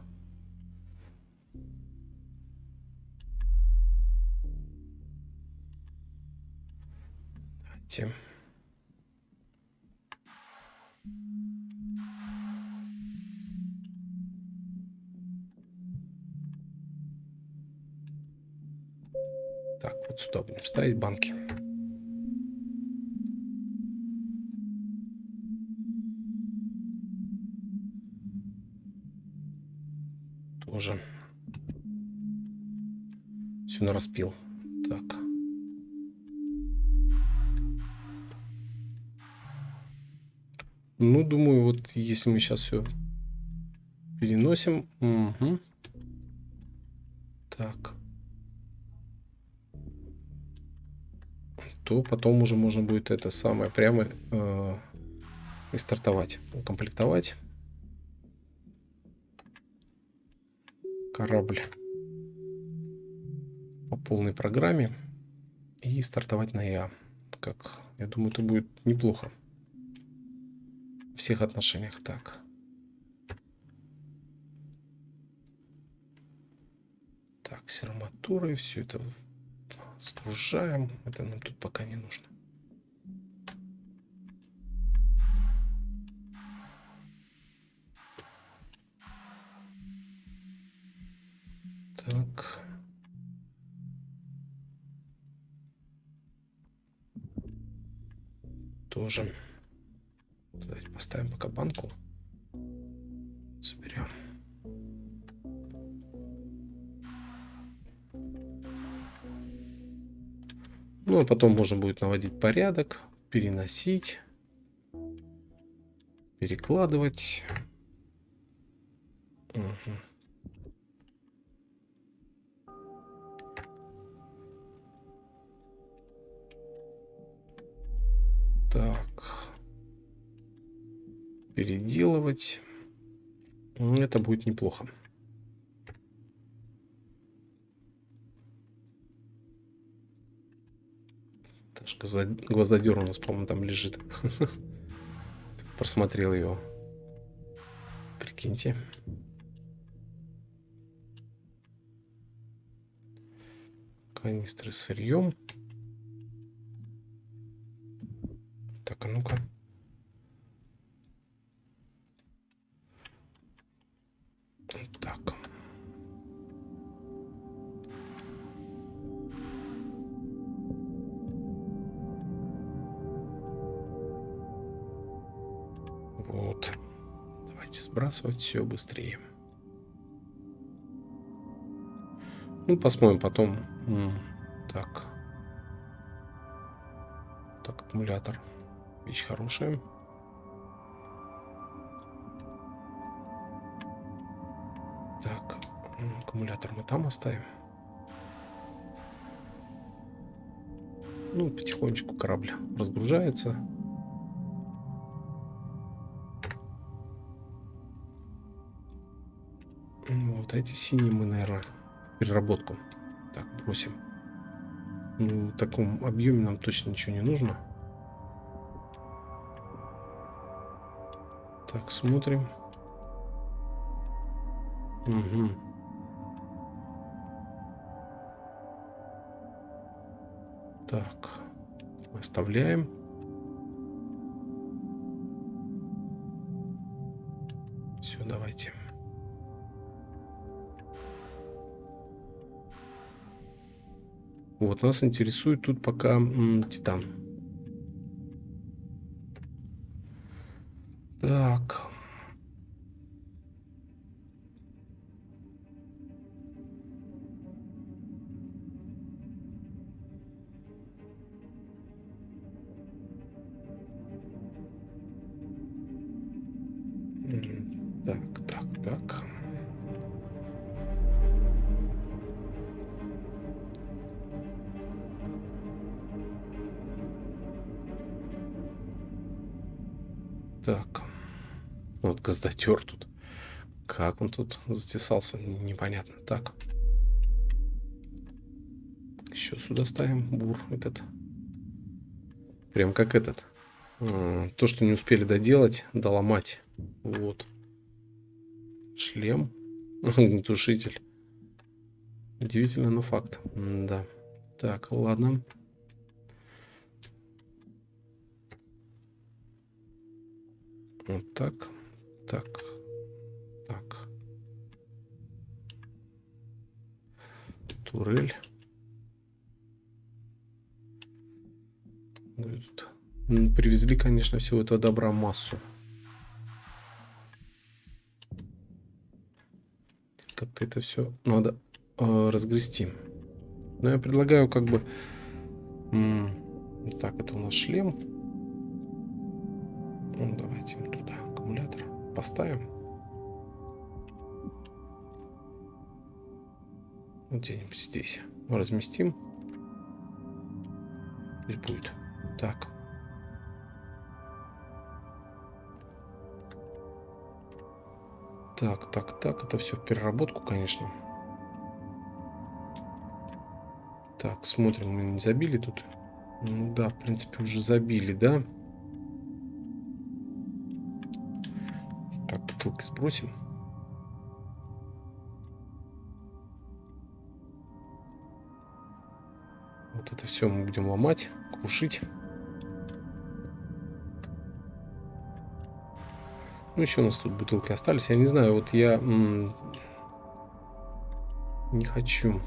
Давайте. Так, вот сюда будем ставить банки. Тоже. Все нараспил. Так. Ну, думаю, вот если мы сейчас все переносим. Угу. Так. То потом уже можно будет это самое прямо и стартовать. Укомплектовать корабль по полной программе и стартовать на ИА. Как, я думаю, это будет неплохо. В всех отношениях. Так. Так, с арматурой все это сгружаем. Это нам тут пока не нужно. Так. Тоже. Давайте поставим пока банку. Соберем. Ну, а потом можно будет наводить порядок, переносить, перекладывать. Угу. Так. Переделывать. Это будет неплохо. Даже гвоздодер у нас, по-моему, там лежит. Просмотрел его. Прикиньте. Канистры с сырьем. Так, а ну-ка. Так. Вот. Давайте сбрасывать все быстрее. Ну, посмотрим потом. Так. Так, аккумулятор. Вещь хорошая. Так, аккумулятор мы там оставим. Ну, потихонечку корабль разгружается. Вот эти синие мы, наверное, переработку. Так, бросим. Ну, в таком объеме нам точно ничего не нужно. Так, смотрим. Угу. Так, оставляем. Все, давайте. Вот, нас интересует тут пока титан. Так. Так. Так. Вот гвоздодер тут. Как он тут затесался, непонятно. Так. Еще сюда ставим бур этот. Прям как этот. То, что не успели доделать, доломать. Вот. Шлем. Огнетушитель. Удивительно, но факт. Да. Так, ладно. Вот так. Так. Турель. Привезли, конечно, всего этого добра массу. Как-то это все надо разгрести. Но я предлагаю как бы... Так, это у нас шлем. Ну, давайте тут поставим. Вот где-нибудь здесь разместим. Пусть будет. Так. Так. Это все в переработку, конечно. Так, смотрим, мы не забили тут. Ну да, в принципе, уже забили, да? Так, бутылки сбросим. Вот это все мы будем ломать, крушить. Ну, еще у нас тут бутылки остались. Я не знаю, вот я не хочу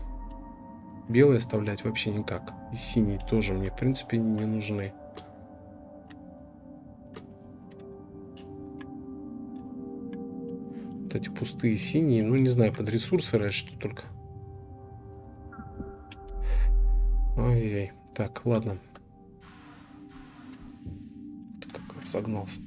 белые оставлять вообще никак. И синие тоже мне, в принципе, не нужны. Вот эти пустые синие, ну, не знаю, под ресурсы, что только. Ай-яй. Так, ладно. Ты как разогнался.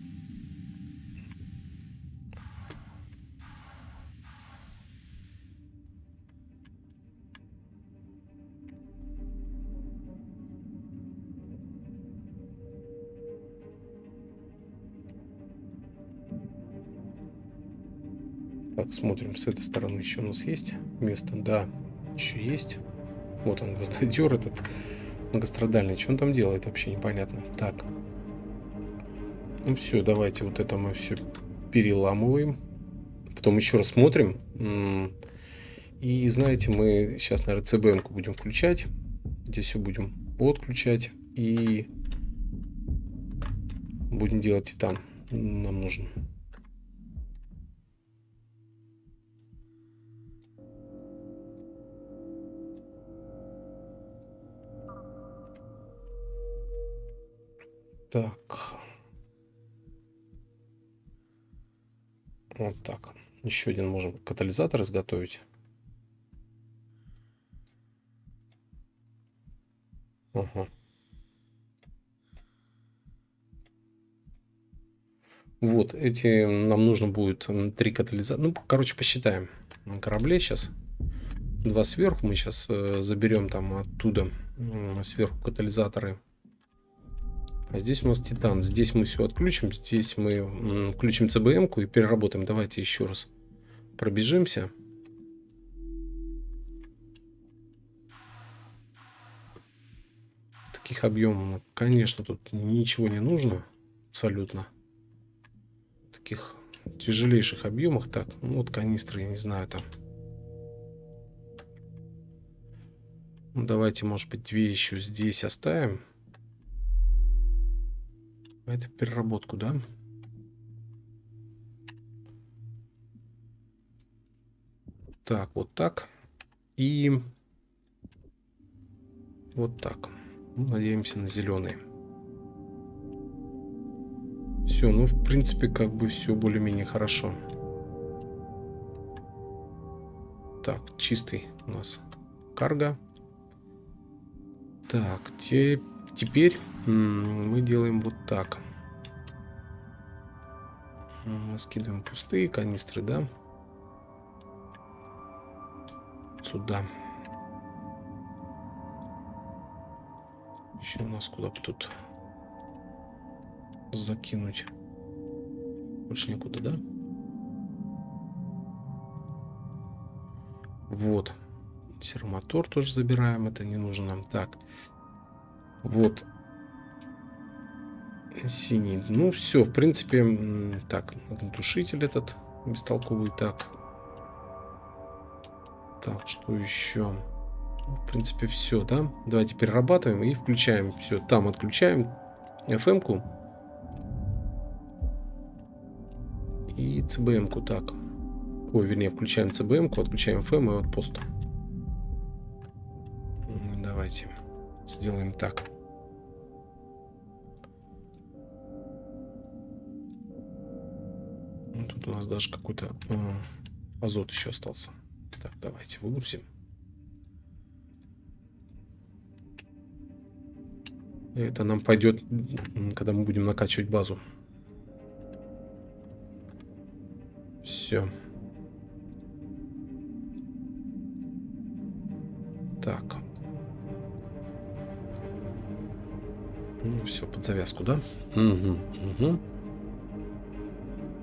Так, смотрим, с этой стороны еще у нас есть место. Да, еще есть. Вот он, гвоздодер этот многострадальный. Что он там делает, вообще непонятно. Так. Ну все, давайте вот это мы все переламываем. Потом еще раз смотрим. И знаете, мы сейчас, наверное, ЦБМ-ку будем включать. Здесь все будем отключать. И будем делать титан. Нам нужен. Так. Вот так. Еще один можем катализатор изготовить. Ага. Вот, эти нам нужно будет 3 катализатора. Ну, короче, посчитаем. На корабле сейчас 2 сверху. Мы сейчас заберем там оттуда сверху катализаторы. А здесь у нас титан. Здесь мы все отключим. Здесь мы включим ЦБМ-ку и переработаем. Давайте еще раз пробежимся. Таких объемов, конечно, тут ничего не нужно. Абсолютно. Таких тяжелейших объемах. Так, ну вот канистры, я не знаю, там. Ну, давайте, может быть, 2 еще здесь оставим. Это переработку, да? Так, вот так. И вот так. Ну, надеемся на зеленый. Все, ну, в принципе, как бы все более-менее хорошо. Так, чистый у нас карго. Так, теперь мы делаем вот так. Скидываем пустые канистры, да? Сюда. Еще у нас куда бы тут закинуть? Больше никуда, да? Вот. Сермотор тоже забираем. Это не нужно нам. Так. Вот. Синий. Ну, все, в принципе. Так, огнетушитель этот бестолковый. Так. Так, что еще? В принципе, все, да? Давайте перерабатываем и включаем. Все, там отключаем FM-ку. И CBM-ку. Так. Ой, вернее, включаем CBM-ку, отключаем FM и отпост. Давайте сделаем так. Тут у нас даже какой-то азот еще остался. Так, давайте выгрузим. Это нам пойдет, когда мы будем накачивать базу. Все. Так. Ну, все, под завязку, да? Угу, угу.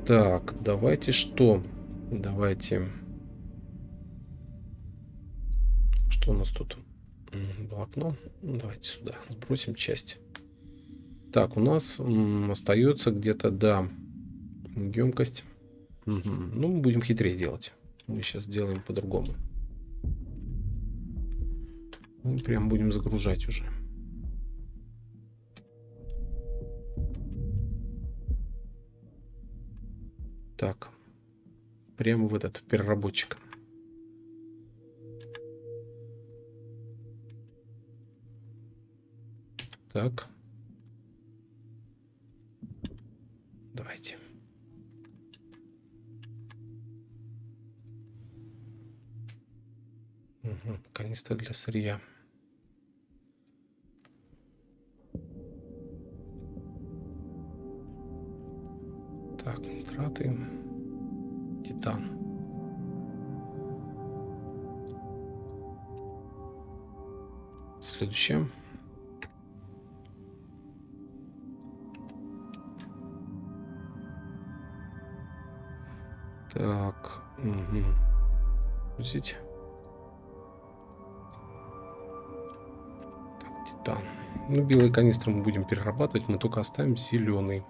Так, давайте что? Давайте... Что у нас тут? Волокно. Ну, давайте сюда сбросим часть. Так, у нас остается где-то, да, емкость. Угу. Ну, мы будем хитрее делать. Мы сейчас сделаем по-другому. Мы прям будем загружать уже. Так. Прямо в этот переработчик. Так. Давайте. Угу. Канистра для сырья. Так, нитраты. Титан. Следующее. Так. Угу. Грузить. Так, титан. Ну, белые канистры мы будем перерабатывать. Мы только оставим зеленый.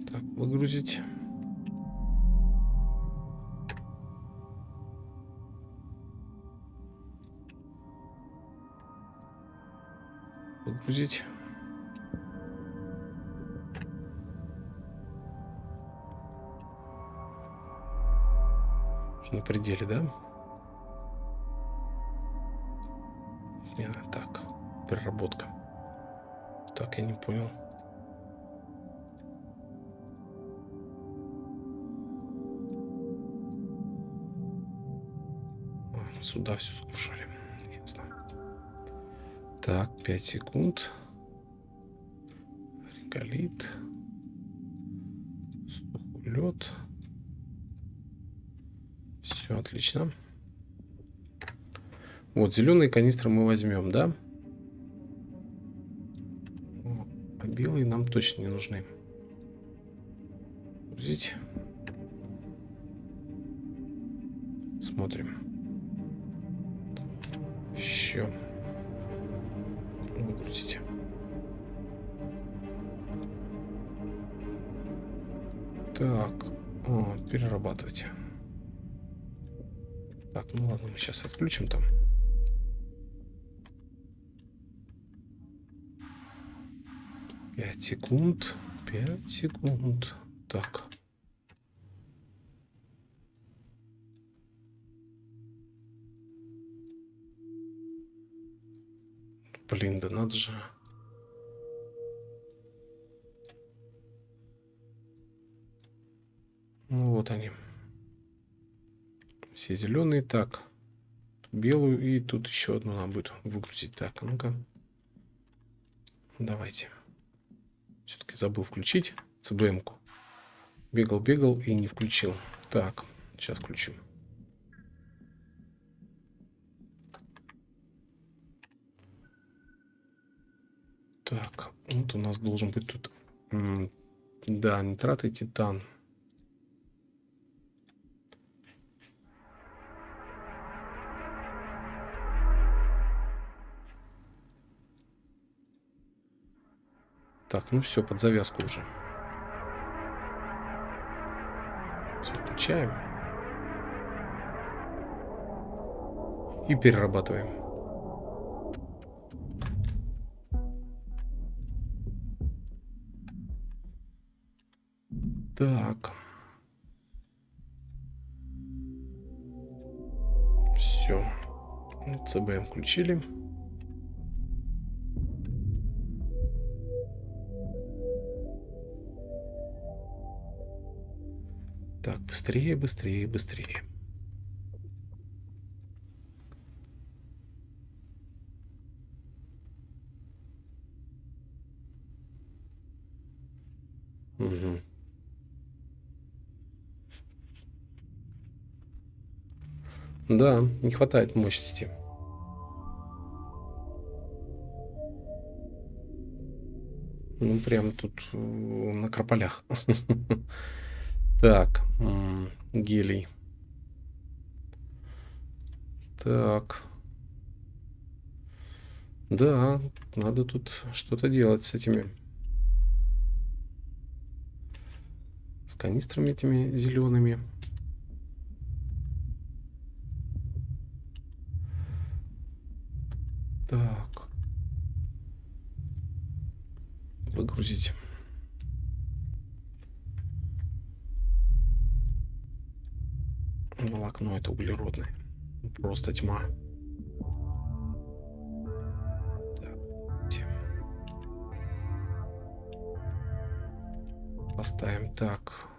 Так, выгрузить. Выгрузить. На пределе, да? Нет, так, переработка. Так, я не понял. Сюда все скушали. Ясно. Так, 5 секунд. Реголит. Сухолед. Все отлично. Вот, зеленые канистры мы возьмем, да? А белые нам точно не нужны. Грузить. Смотрим. Еще. Выгрузить. Так. О, перерабатывать. Так, ну ладно, мы сейчас отключим там. Пять секунд. 5 секунд. Так. Блин, да надо же. Ну вот они. Все зеленые. Так. Белую и тут еще одну надо будет выгрузить. Так, а ну-ка. Давайте. Все-таки забыл включить ЦБМ-ку. Бегал и не включил. Так, сейчас включу. Так, вот у нас должен быть тут... Да, нитрат и титан. Так, ну все, под завязку уже. Все, включаем. И перерабатываем. Так. Все. ЦБМ включили. Так, быстрее, быстрее, быстрее. Угу. Да, не хватает мощности. Ну, прям тут на крополях. Так, гелий. Так. Да, надо тут что-то делать с этими. С канистрами этими зелеными. Так. Выгрузить. Волокно это углеродное. Просто тьма. Так, давайте. Поставим так.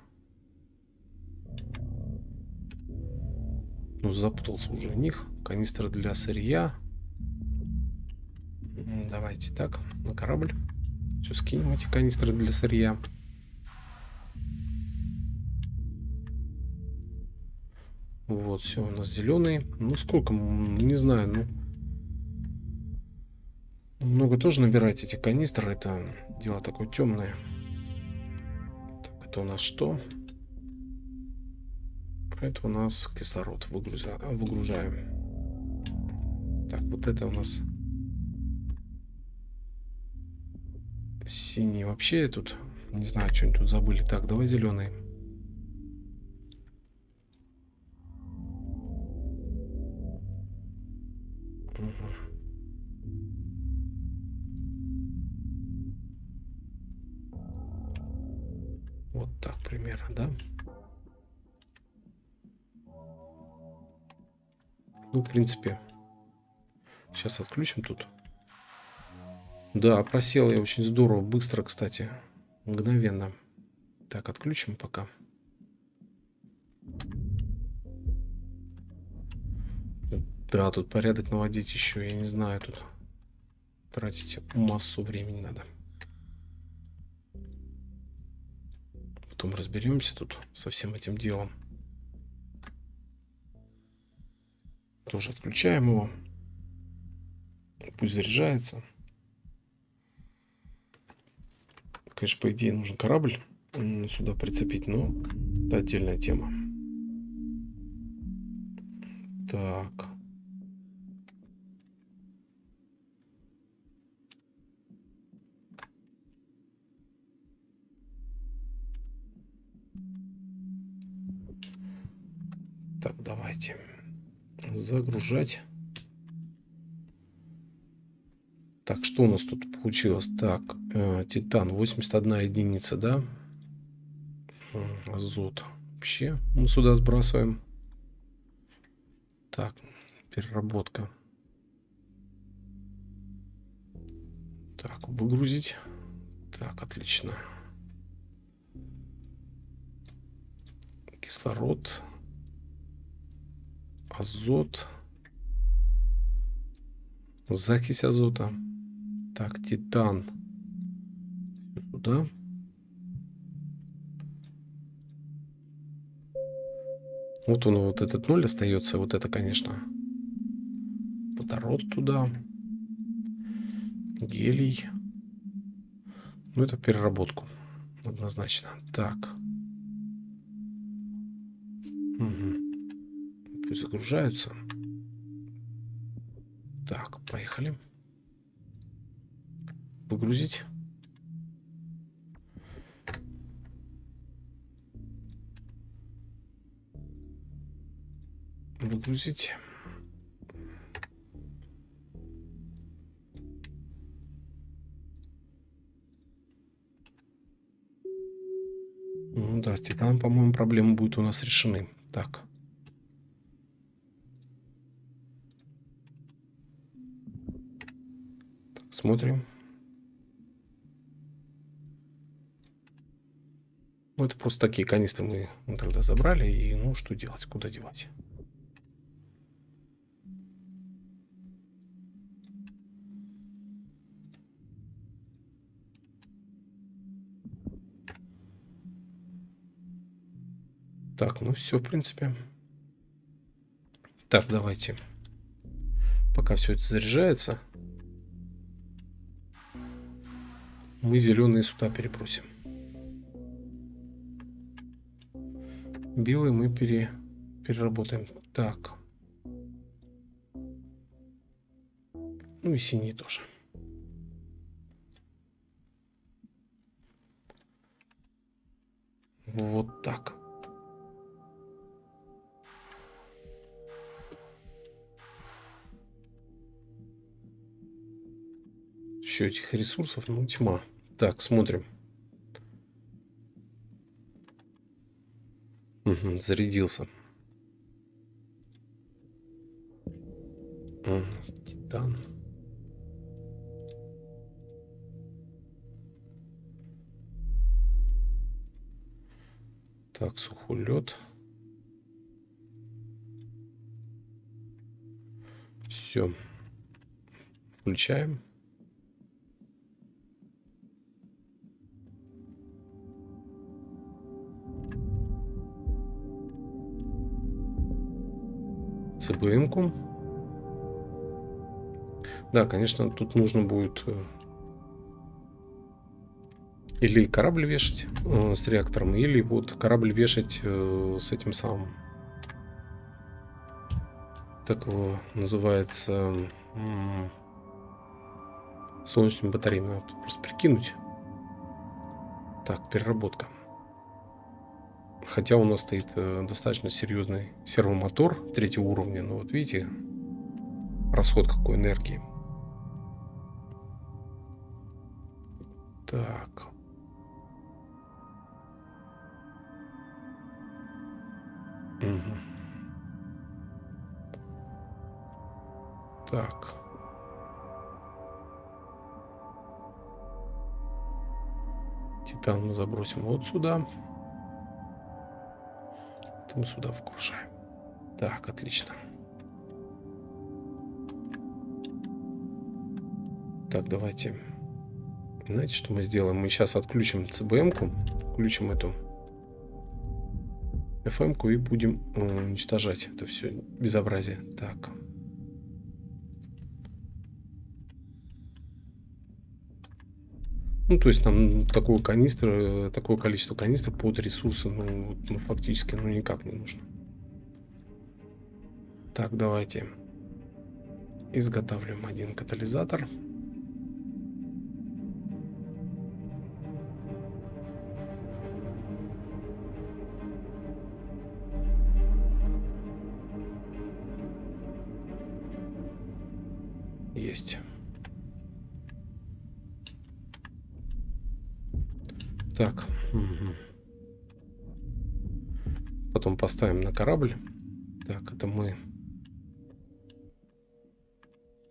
Ну, запутался уже в них. Канистры для сырья. Давайте так, на корабль. Все, скинем эти канистры для сырья. Вот, все, у нас зеленый. Ну, сколько? Не знаю, ну... Много тоже набирать эти канистры. Это дело такое темное. Так, это у нас что? Это у нас кислород. Выгружаем. Так, вот это у нас синий. Вообще тут, не знаю, что они тут забыли. Так, давай зеленый. Вот так примерно, да? Ну, в принципе, сейчас отключим тут. Да, просел я очень здорово, быстро, кстати, мгновенно. Так, отключим пока. Да, тут порядок наводить еще, я не знаю, тут тратить массу времени надо. Потом разберемся тут со всем этим делом. Тоже отключаем его. Пусть заряжается. Конечно, по идее нужен корабль сюда прицепить, но это отдельная тема. Так. Так, давайте загружать. Так, что у нас тут получилось? Так, титан 81 единица, да? Азот. Вообще мы сюда сбрасываем. Так, переработка. Так, выгрузить. Так, отлично. Кислород. Азот. Закись азота. Так, титан. Сюда. Вот он, вот этот 0 остается. Вот это, конечно. Водород туда. Гелий. Ну, это переработку. Однозначно. Так. Угу. Пусть загружаются. Так, поехали. Выгрузить. Выгрузить. Ну да, с титаном, по-моему, проблемы будут у нас решены. Так. Так, смотрим. Ну, это просто такие канистры мы тогда забрали. И, ну, что делать? Куда девать? Так, ну все, в принципе. Так, давайте. Пока все это заряжается, мы зеленые сюда перебросим. Белые мы переработаем. Так. Ну и синие тоже. Вот так. Еще этих ресурсов, ну, тьма. Так, смотрим. Угу, зарядился. Титан. Так, сухой лед. Все. Включаем. ЦБМ-ку. Да, конечно, тут нужно будет или корабль вешать с реактором, или вот корабль вешать с этим самым. Так его называется солнечными батареями. Надо просто прикинуть. Так, переработка. Хотя у нас стоит достаточно серьезный сервомотор 3-го уровня. Но вот видите, расход какой энергии. Так. Угу. Так. Титан мы забросим вот сюда. Это мы сюда вгружаем. Так, отлично. Так, давайте. Знаете, что мы сделаем? Мы сейчас отключим ЦБМ-ку, включим эту FM-ку и будем уничтожать это все безобразие. Так. Ну, то есть нам такое количество канистр под ресурсы, ну фактически, ну, никак не нужно. Так, давайте изготавливаем один катализатор. Есть. Так. Угу. Потом поставим на корабль. Так, это мы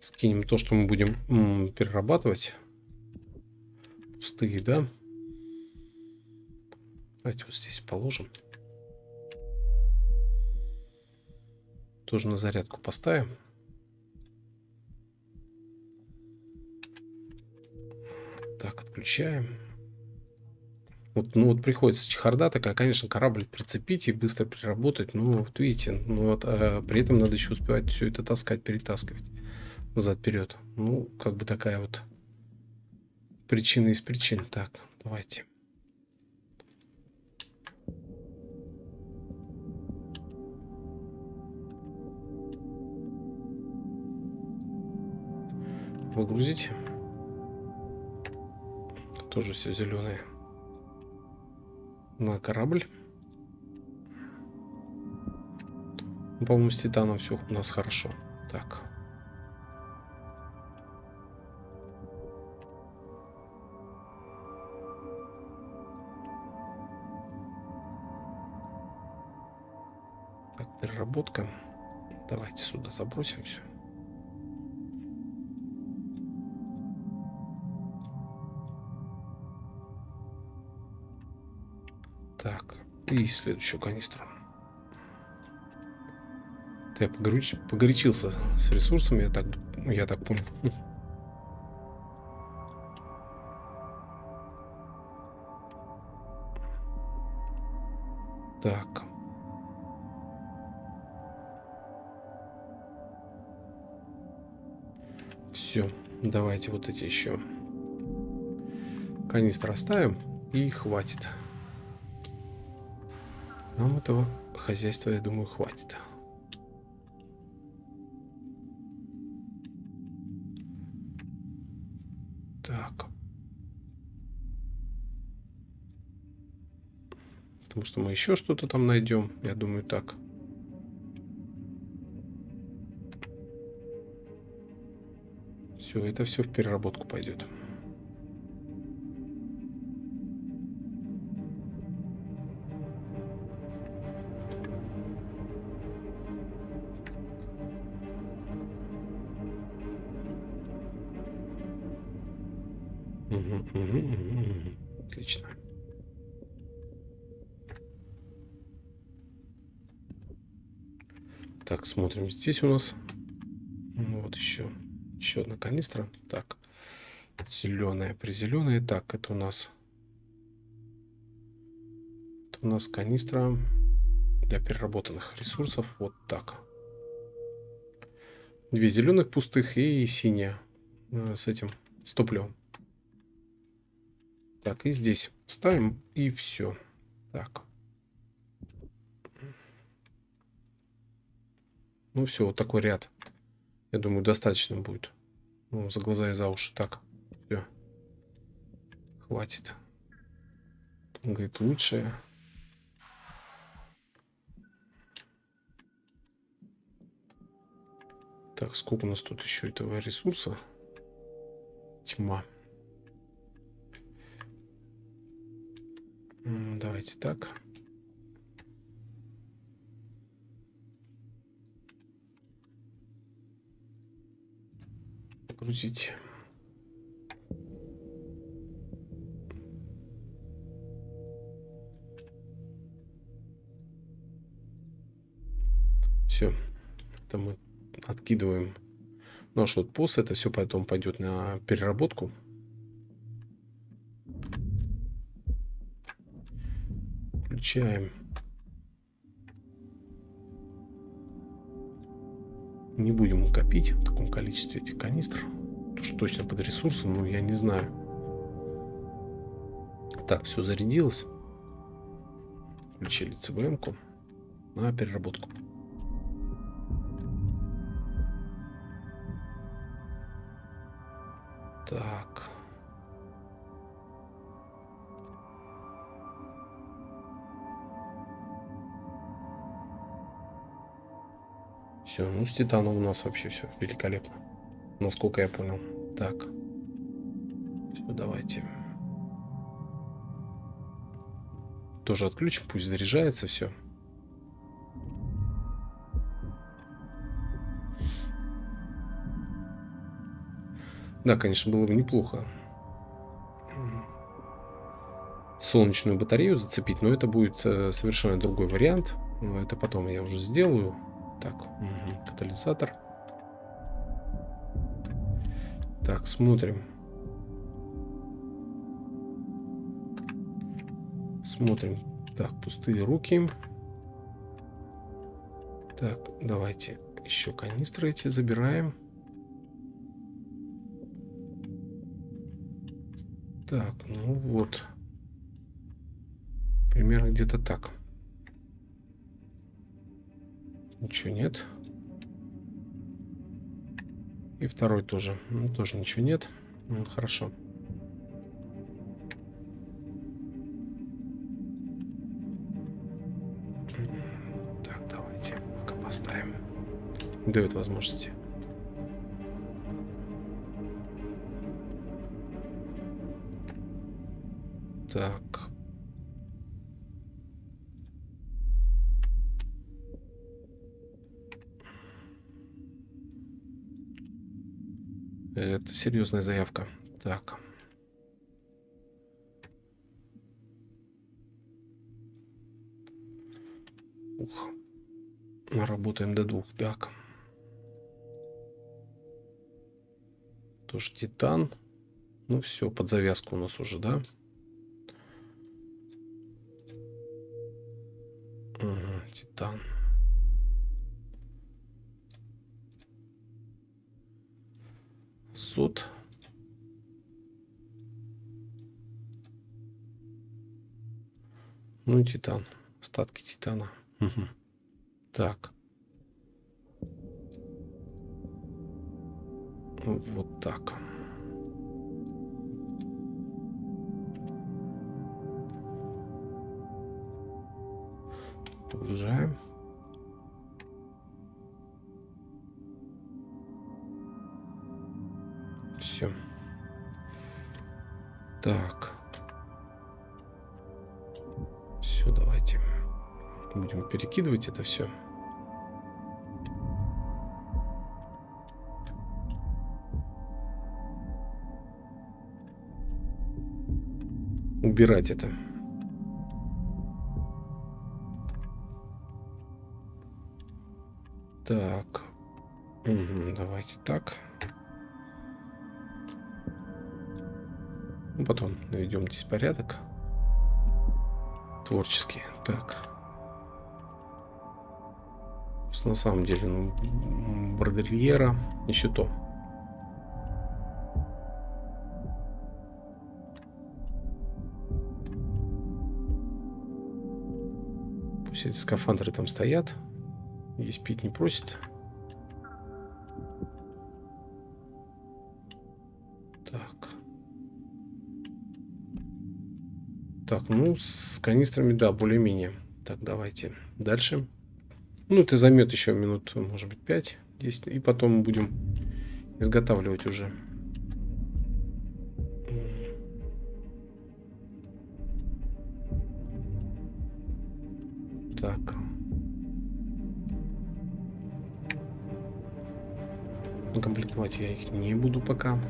скинем то, что мы будем перерабатывать. Пустые, да? Давайте вот здесь положим. Тоже на зарядку поставим. Так, отключаем. Вот, ну вот приходится чехарда такая, конечно, корабль прицепить и быстро переработать. Ну, вот видите, ну вот, при этом надо еще успевать все это таскать, перетаскивать назад-вперед. Ну, как бы такая вот причина из причин. Так, давайте. Выгрузить. Тоже все зеленое. На корабль. По-моему, с титаном все у нас хорошо. Так. Так, переработка. Давайте сюда забросим все. Так, и следующую канистру. Я погорячился с ресурсами, я так понял. Так. Все, давайте вот эти еще канистры оставим, и хватит. Нам этого хозяйства, я думаю, хватит. Так. Потому что мы еще что-то там найдем. Я думаю, так. Все, это все в переработку пойдет. Отлично. Так, смотрим. Здесь у нас вот еще одна канистра. Так, зеленая, призеленая. Так, это у нас канистра для переработанных ресурсов. Вот так. 2 зеленых пустых и синяя с этим, с топливом. Так, и здесь ставим, и все. Так. Ну все, вот такой ряд. Я думаю, достаточно будет. Ну, за глаза и за уши. Так, все. Хватит. Он говорит, лучшее. Так, сколько у нас тут еще этого ресурса? Тьма. Давайте так. Грузить. Все. Это мы откидываем наш вот пост. Это все потом пойдет на переработку. Включаем. Не будем копить в таком количестве этих канистр. Уж точно под ресурсом, но я не знаю. Так, все зарядилось. Включили ЦБМ-ку на переработку. Так. Все, ну с титаном у нас вообще все великолепно. Насколько я понял. Так. Все, давайте. Тоже отключим, пусть заряжается все. Да, конечно, было бы неплохо солнечную батарею зацепить, но это будет совершенно другой вариант. Это потом я уже сделаю. Так, катализатор. Так, смотрим. Смотрим. Так, пустые руки. Так, давайте еще канистры эти забираем. Так, ну вот. Примерно где-то так. Ничего нет. И второй тоже. Ну, тоже ничего нет. Ну, хорошо. Так, давайте пока поставим. Дает возможности. Так. Это серьезная заявка. Так. Ух. Работаем до 2. Так. Тоже титан. Ну все, под завязку у нас уже, да? Титан. азот. Ну и титан. Остатки титана. Угу. Так. Вот так. Погружаем. Все. Так. Все, давайте. Будем перекидывать это все. Убирать это. Так. Угу, давайте так. Ну, потом наведем здесь порядок. Творческий. Так. Просто на самом деле, ну, бордельера еще то. Пусть эти скафандры там стоят. Есть пить не просит. Так. Так, ну, с канистрами, да, более-менее. Так, давайте дальше. Ну, это займет еще минут, может быть, 5-10. И потом будем изготавливать уже. Так. Комплектовать я их не буду пока.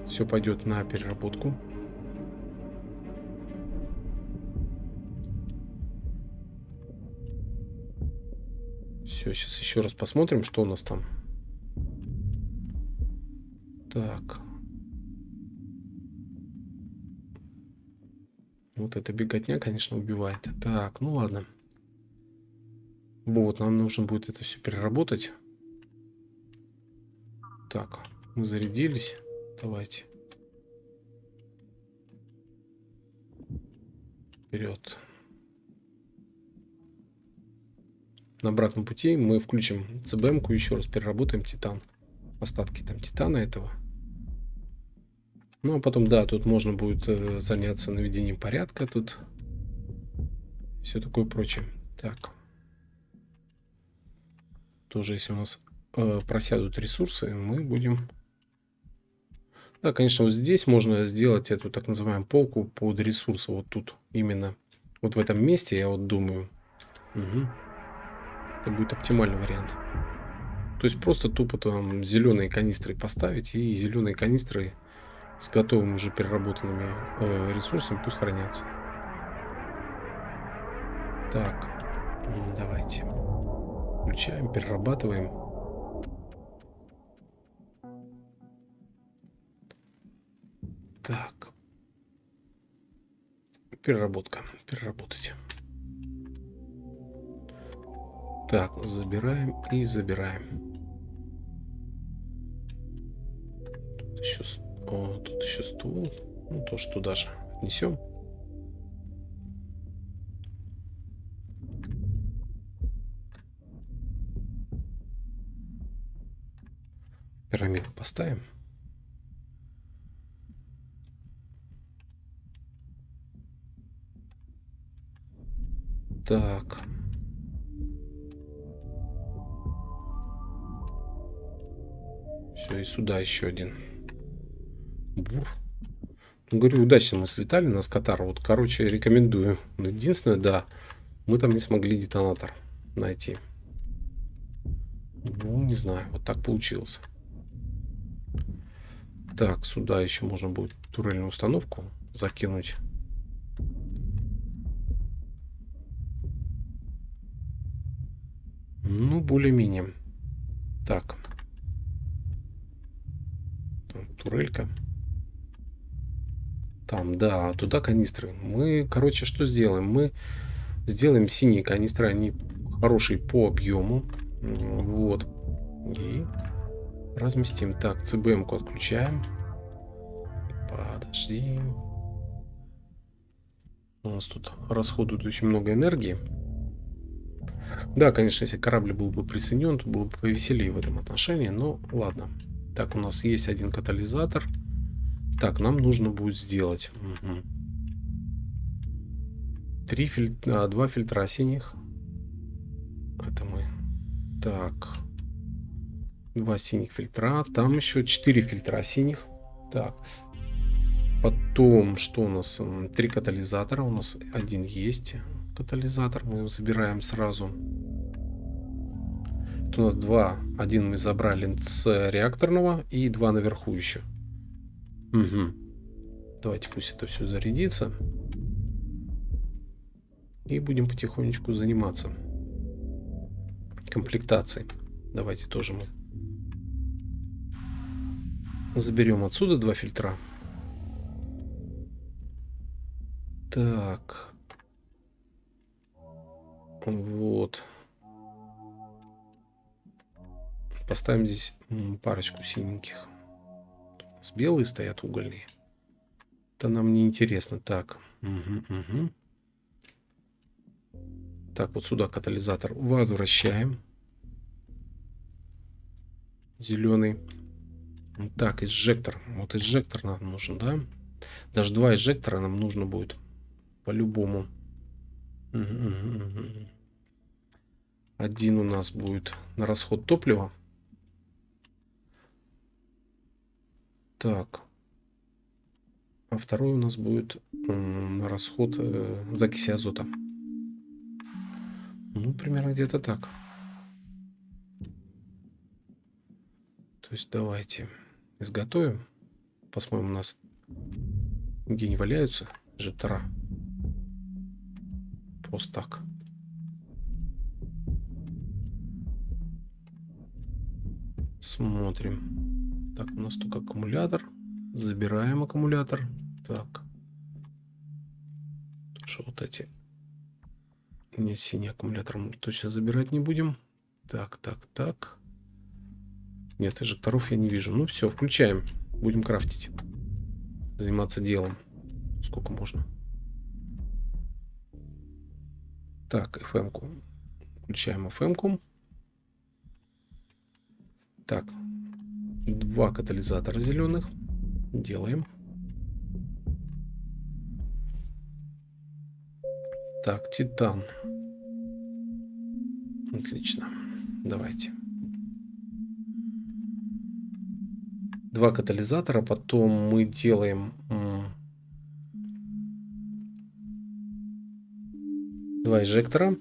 Все пойдет на переработку. Все, сейчас еще раз посмотрим, что у нас там. Так. Вот эта беготня, конечно, убивает. Так, ну ладно. Вот, нам нужно будет это все переработать. Так, мы зарядились. Давайте. Вперед. На обратном пути мы включим ЦБМ-ку, еще раз переработаем титан. Остатки там титана этого. Ну, а потом, да, тут можно будет заняться наведением порядка. Тут все такое прочее. Так. Тоже, если у нас просядут ресурсы, мы будем... Да, конечно, вот здесь можно сделать эту так называемую полку под ресурсы. Вот тут именно. Вот в этом месте, я вот думаю. Угу. Это будет оптимальный вариант. То есть просто тупо там зеленые канистры поставить. И зеленые канистры с готовыми уже переработанными ресурсами пусть хранятся. Так. Давайте. Включаем, перерабатываем. Так. Переработка. Переработать. Так, забираем и забираем. Тут еще стул. Ну, тоже туда же отнесем. Пирамиду поставим. Так. Все, и сюда еще один бур. Ну, говорю, удачно мы слетали на Скотар. Вот, короче, рекомендую. Но единственное, да, мы там не смогли детонатор найти. Ну, не знаю, вот так получилось. Так, сюда еще можно будет турельную установку закинуть. Ну, более-менее. Так. Там турелька. Там, да, туда канистры. Мы, короче, что сделаем? Мы сделаем синие канистры. Они хорошие по объему. Вот. И Разместим. Так, ЦБМ-ку отключаем. Подожди. У нас тут расходует очень много энергии. Да, конечно, если корабль был бы присоединен, то было бы повеселее в этом отношении, но ладно. Так, у нас есть один катализатор. Так, нам нужно будет сделать 2 фильтра синих. Это мы. Так. 2 синих фильтра. Там еще 4 фильтра синих. Так. Потом, что у нас? 3 катализатора. У нас один есть катализатор. Мы его забираем сразу. Тут у нас 2. Один мы забрали с реакторного и 2 наверху еще. Угу. Давайте пусть это все зарядится. И будем потихонечку заниматься комплектацией. Давайте тоже мы заберем отсюда 2 фильтра. Так. Вот. Поставим здесь парочку синеньких. У нас белые стоят, угольные. Это нам не интересно. Так. Угу. Так, вот сюда катализатор возвращаем. Зеленый. Так, инжектор. Вот инжектор нам нужен, да? Даже 2 инжектора нам нужно будет. По-любому. Один у нас будет на расход топлива. Так. А второй у нас будет на расход закиси азота. Ну, примерно где-то так. То есть давайте изготовим. Посмотрим, у нас где не валяются инжектора. Просто так. Смотрим. Так, у нас только аккумулятор. Забираем аккумулятор. Так. Что вот эти... Не, синий аккумулятор мы точно забирать не будем. Так. Нет, инжекторов я не вижу. Ну все, включаем. Будем крафтить. Заниматься делом. Сколько можно. Так, FM-ку. Включаем FM-ку. Так. 2 катализатора зеленых. Делаем. Так, титан. Отлично. Давайте. 2 катализатора. Потом мы делаем 2 инжектора.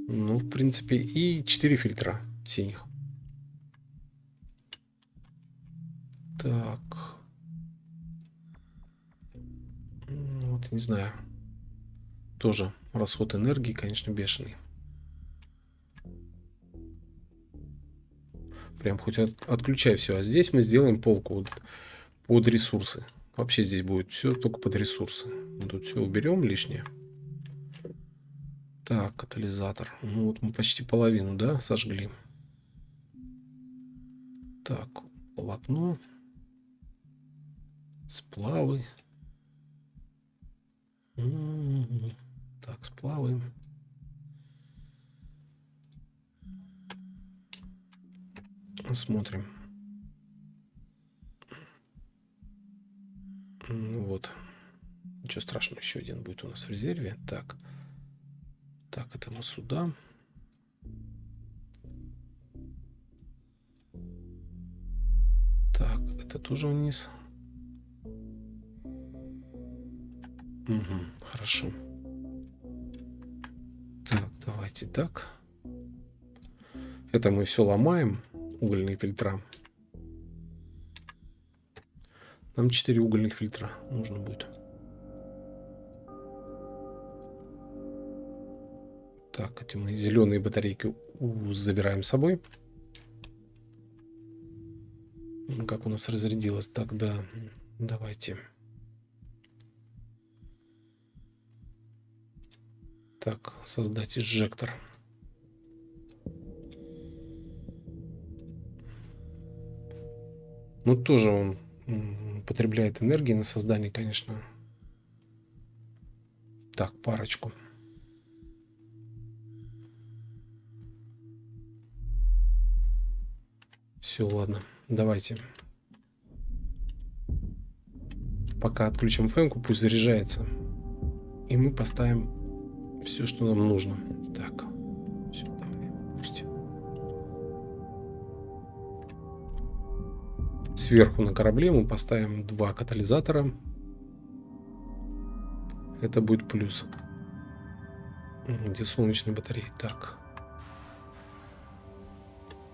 Ну, в принципе, и 4 фильтра синих. Так. Ну, вот, не знаю. Тоже расход энергии, конечно, бешеный. Прям хоть отключай все. А здесь мы сделаем полку под ресурсы. Вообще здесь будет все только под ресурсы. Мы тут все уберем лишнее. Так, катализатор. Ну вот мы почти половину, да, сожгли. Так, волокно. Сплавы. Так, сплавы. Смотрим. Вот. Ничего страшного, еще один будет у нас в резерве. Так. Так, это мы сюда. Так, это тоже вниз. Угу, хорошо. Так, давайте так. Это мы все ломаем. Угольные фильтра. Нам 4 угольных фильтра нужно будет. Так, эти мы зеленые батарейки забираем с собой. Как у нас разрядилось. Так, да. Давайте. Так, создать инжектор. Ну, тоже он потребляет энергии на создание, конечно. Так, парочку. Все, ладно. Давайте. Пока отключим фэмку, пусть заряжается. И мы поставим все, что нам нужно. Так. Все, давай. Пусть. Сверху на корабле мы поставим 2 катализатора. Это будет плюс. Где солнечные батареи? Так.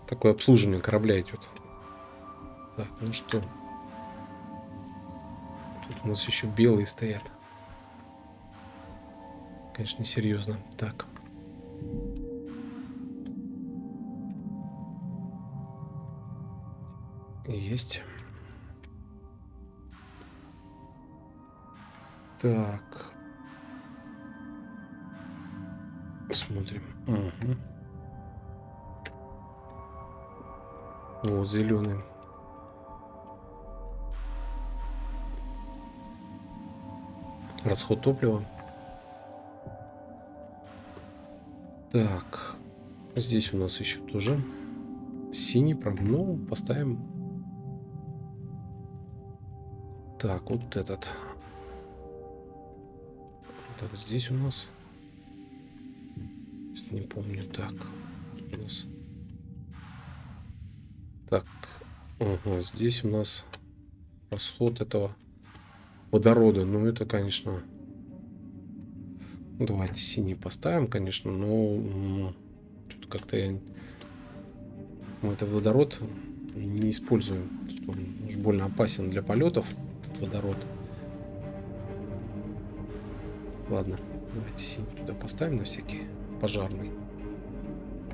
Такое обслуживание корабля идет. Так, ну что? Тут у нас еще белые стоят. Конечно, несерьезно. Так. Есть. Так. Смотрим. Угу. Вот зеленый. Расход топлива. Так. Здесь у нас еще тоже синий. Ну, поставим. Так, вот этот. Так, здесь у нас... Не помню. Так. У нас... Так. Ага, здесь у нас расход этого водорода. Ну, это, конечно... Ну, давайте синий поставим, конечно, но... Что-то как-то мы этот водород не используем. Он уж больно опасен для полетов, этот водород. Ладно, давайте синий туда поставим на всякий пожарный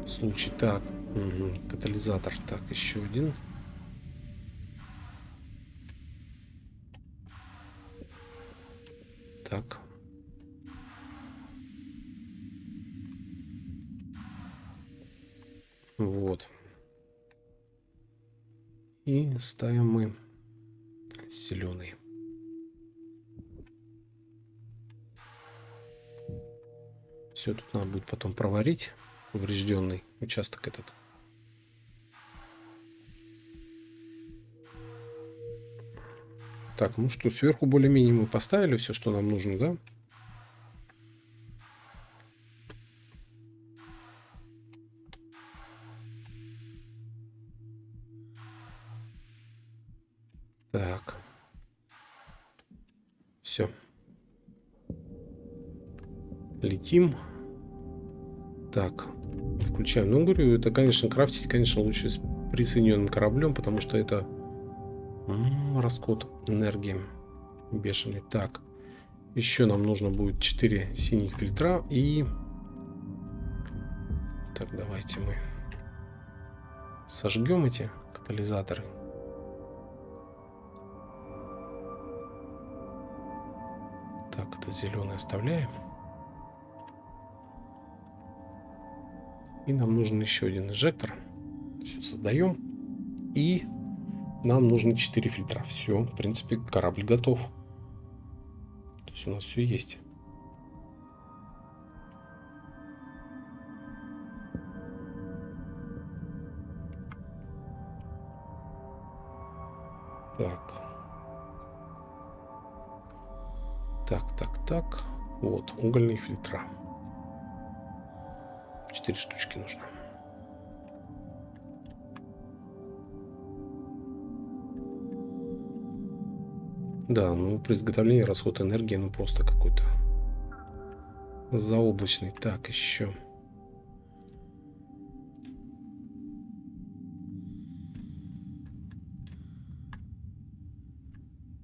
случай. Так, угу, катализатор. Так, еще один. Так. Вот. И ставим мы зеленый. Все, тут надо будет потом проварить поврежденный участок этот. Так, ну что, сверху более-менее мы поставили все, что нам нужно, да? Так. Все. Летим. Так. Включаем. Ну, говорю, это, конечно, крафтить, конечно, лучше с присоединенным кораблем, потому что это расход энергии бешеный. Так. Еще нам нужно будет 4 синих фильтра и... Так, давайте мы сожгем эти катализаторы. Так, это зеленый оставляем. И нам нужен еще один инжектор. Все создаем. И нам нужно 4 фильтра. Все, в принципе, корабль готов. То есть у нас все есть. Так. Так. Вот, угольные фильтра. 4 штучки нужно. Да, ну при изготовлении расход энергии, ну просто какой-то заоблачный. Так, еще.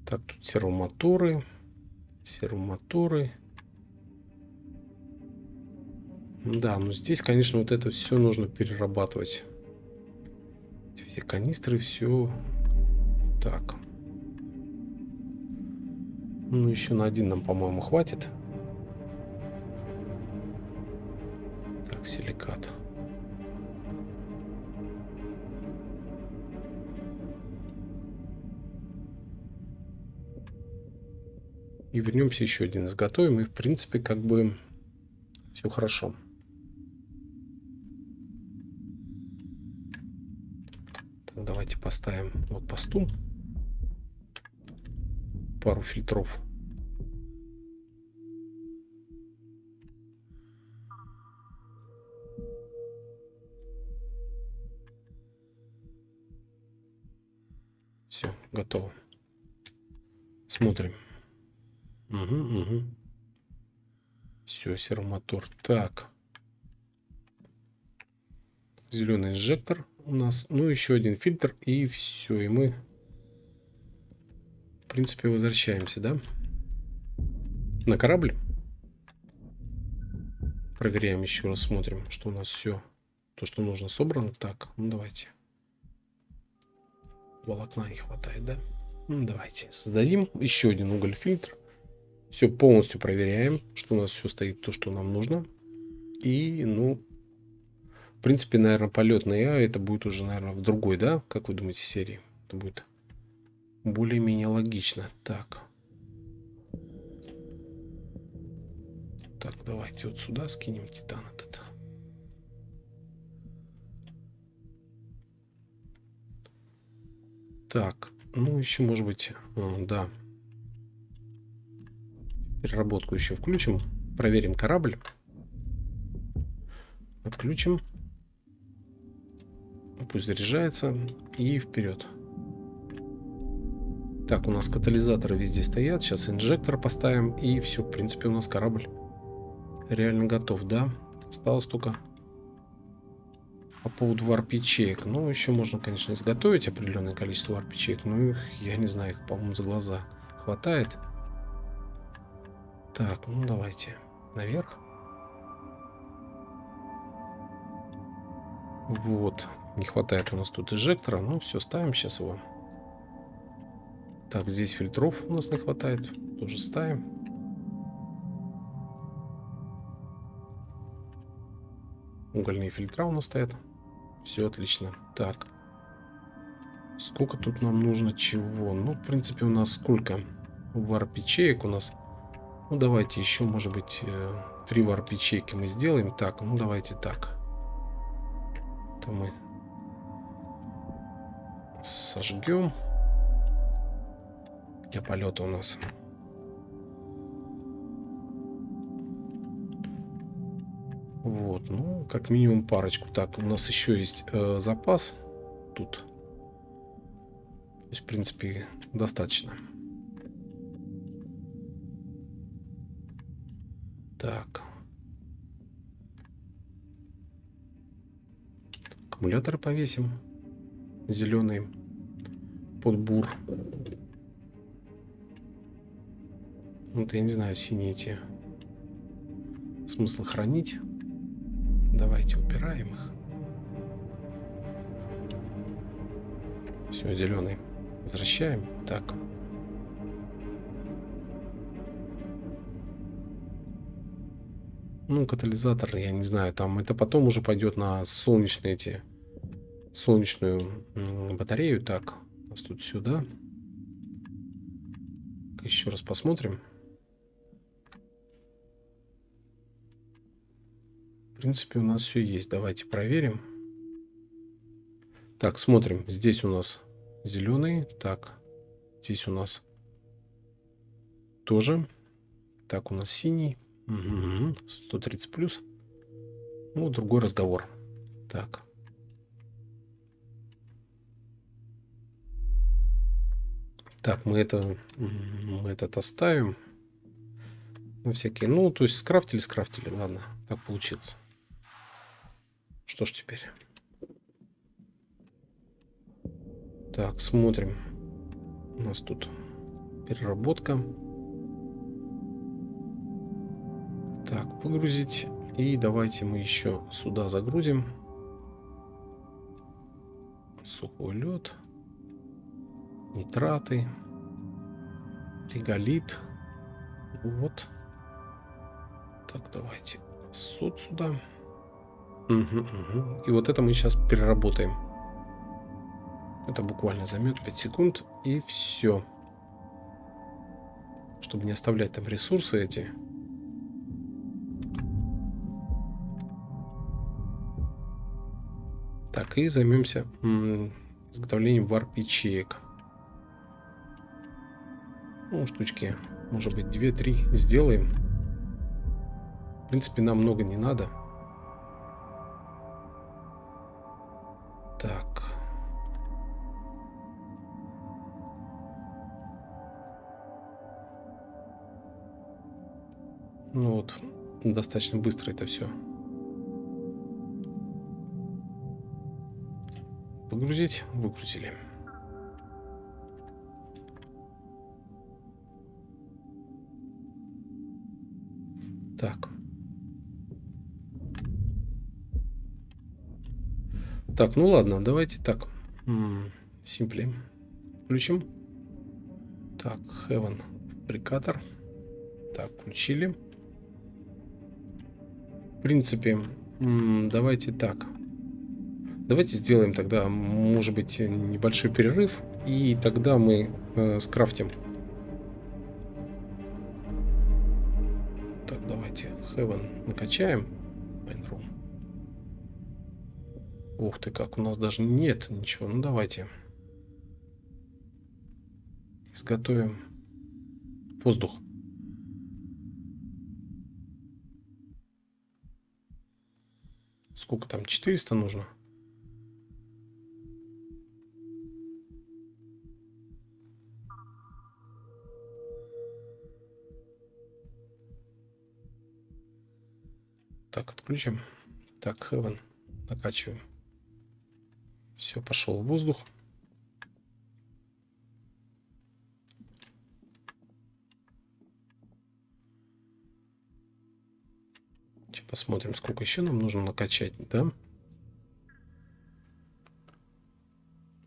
Так, тут сервомоторы. Да, но здесь, конечно, вот это все нужно перерабатывать. Все канистры, все. Так. Ну, еще на один нам, по-моему, хватит. Так, силикат. И вернемся еще один изготовим. И в принципе как бы все хорошо. Так, давайте поставим вот посту. Пару фильтров. Все, готово. Смотрим. Угу. Все, сервомотор. Так. Зеленый инжектор у нас. Ну, еще один фильтр. И все. И мы, в принципе, возвращаемся, да? На корабль. Проверяем еще раз. Смотрим, что у нас все. То, что нужно, собрано. Так, ну давайте. Волокна не хватает, да? Ну, давайте создадим еще один уголь-фильтр. Все полностью проверяем, что у нас все стоит то, что нам нужно. И, ну, в принципе, наверное, полет на ИА это будет уже, наверное, в другой, да? Как вы думаете, серии? Это будет более-менее логично. Так. Так, давайте вот сюда скинем титан этот. Так, ну еще, может быть, да. Переработку еще включим. Проверим корабль. Отключим. Пусть заряжается. И вперед. Так, у нас катализаторы везде стоят. Сейчас инжектор поставим. И все, в принципе, у нас корабль реально готов, да? Осталось только по поводу варп-ячеек. Ну, еще можно, конечно, изготовить определенное количество варп-ячеек. Но их, я не знаю, их, по-моему, за глаза хватает. Так, ну давайте наверх. Вот. Не хватает у нас тут инжектора. Ну, все, ставим сейчас его. Так, здесь фильтров у нас не хватает. Тоже ставим. Угольные фильтра у нас стоят. Все отлично. Так. Сколько тут нам нужно чего? Ну, в принципе, у нас сколько варп-ячеек у нас? Ну, давайте еще, может быть, 3 варп-ячейки мы сделаем. Так, ну, давайте так. Это мы сожгем. Для полета у нас. Вот, ну, как минимум парочку. Так, у нас еще есть запас тут. То есть, в принципе, достаточно. Так. Аккумуляторы повесим. Зеленый. Под бур. Вот я не знаю, синие эти. Смысл хранить. Давайте убираем их. Все, зеленый. Возвращаем. Так. Ну, катализатор, я не знаю, там это потом уже пойдет на солнечные эти. Солнечную батарею. Так, у нас тут сюда. Еще раз посмотрим. В принципе, у нас все есть. Давайте проверим. Так, смотрим. Здесь у нас зеленый. Так, здесь у нас тоже. Так, у нас синий. Угу. 130 плюс. Ну, другой разговор. Так. Так, мы этот оставим. На всякие. Ну, то есть скрафтили. Ладно, так получилось. Что ж теперь? Так, смотрим. У нас тут переработка. Так, выгрузить. И давайте мы еще сюда загрузим. Сухой лед. Нитраты. Реголит. Вот. Так, давайте сод сюда. Угу. И вот это мы сейчас переработаем. Это буквально займет 5 секунд. И все. чтобы не оставлять там ресурсы эти. Так, и займемся изготовлением варп-ячеек. Ну, штучки, может быть, 2-3 сделаем. В принципе, нам много не надо. Так. Ну вот, достаточно быстро это все. Погрузить, выгрузили. Так. Так, ну ладно, давайте так. Simply. Включим. Так, Heaven Fabricator. Так, включили. В принципе, давайте так. Давайте сделаем тогда, может быть, небольшой перерыв. И тогда мы скрафтим. Так, давайте Heaven накачаем. Майнрум. Ух ты, как у нас даже нет ничего. Ну давайте. Изготовим воздух. Сколько там? 400 нужно? Так, отключим. Так, Heaven. Накачиваем. Все, пошел воздух. Сейчас посмотрим, сколько еще нам нужно накачать, да? В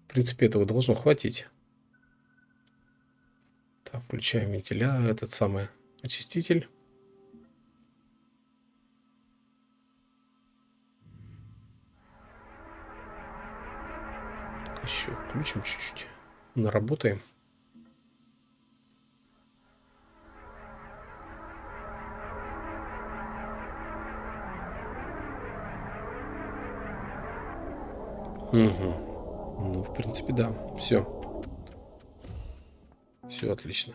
принципе, этого должно хватить. Так, включаем вентиля, этот самый очиститель. Еще включим чуть-чуть. Наработаем. Угу. Ну, в принципе, да. Все. Все отлично.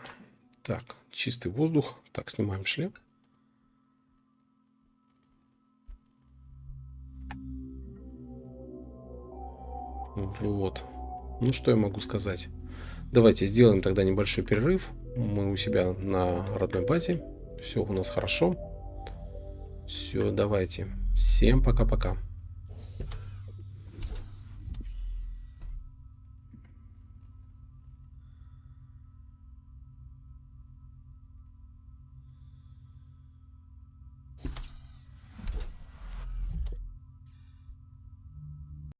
Так, чистый воздух. Так, снимаем шлем. Вот. Ну, что я могу сказать? Давайте сделаем тогда небольшой перерыв. Мы у себя на родной базе. Все у нас хорошо. Все, давайте. Всем пока-пока.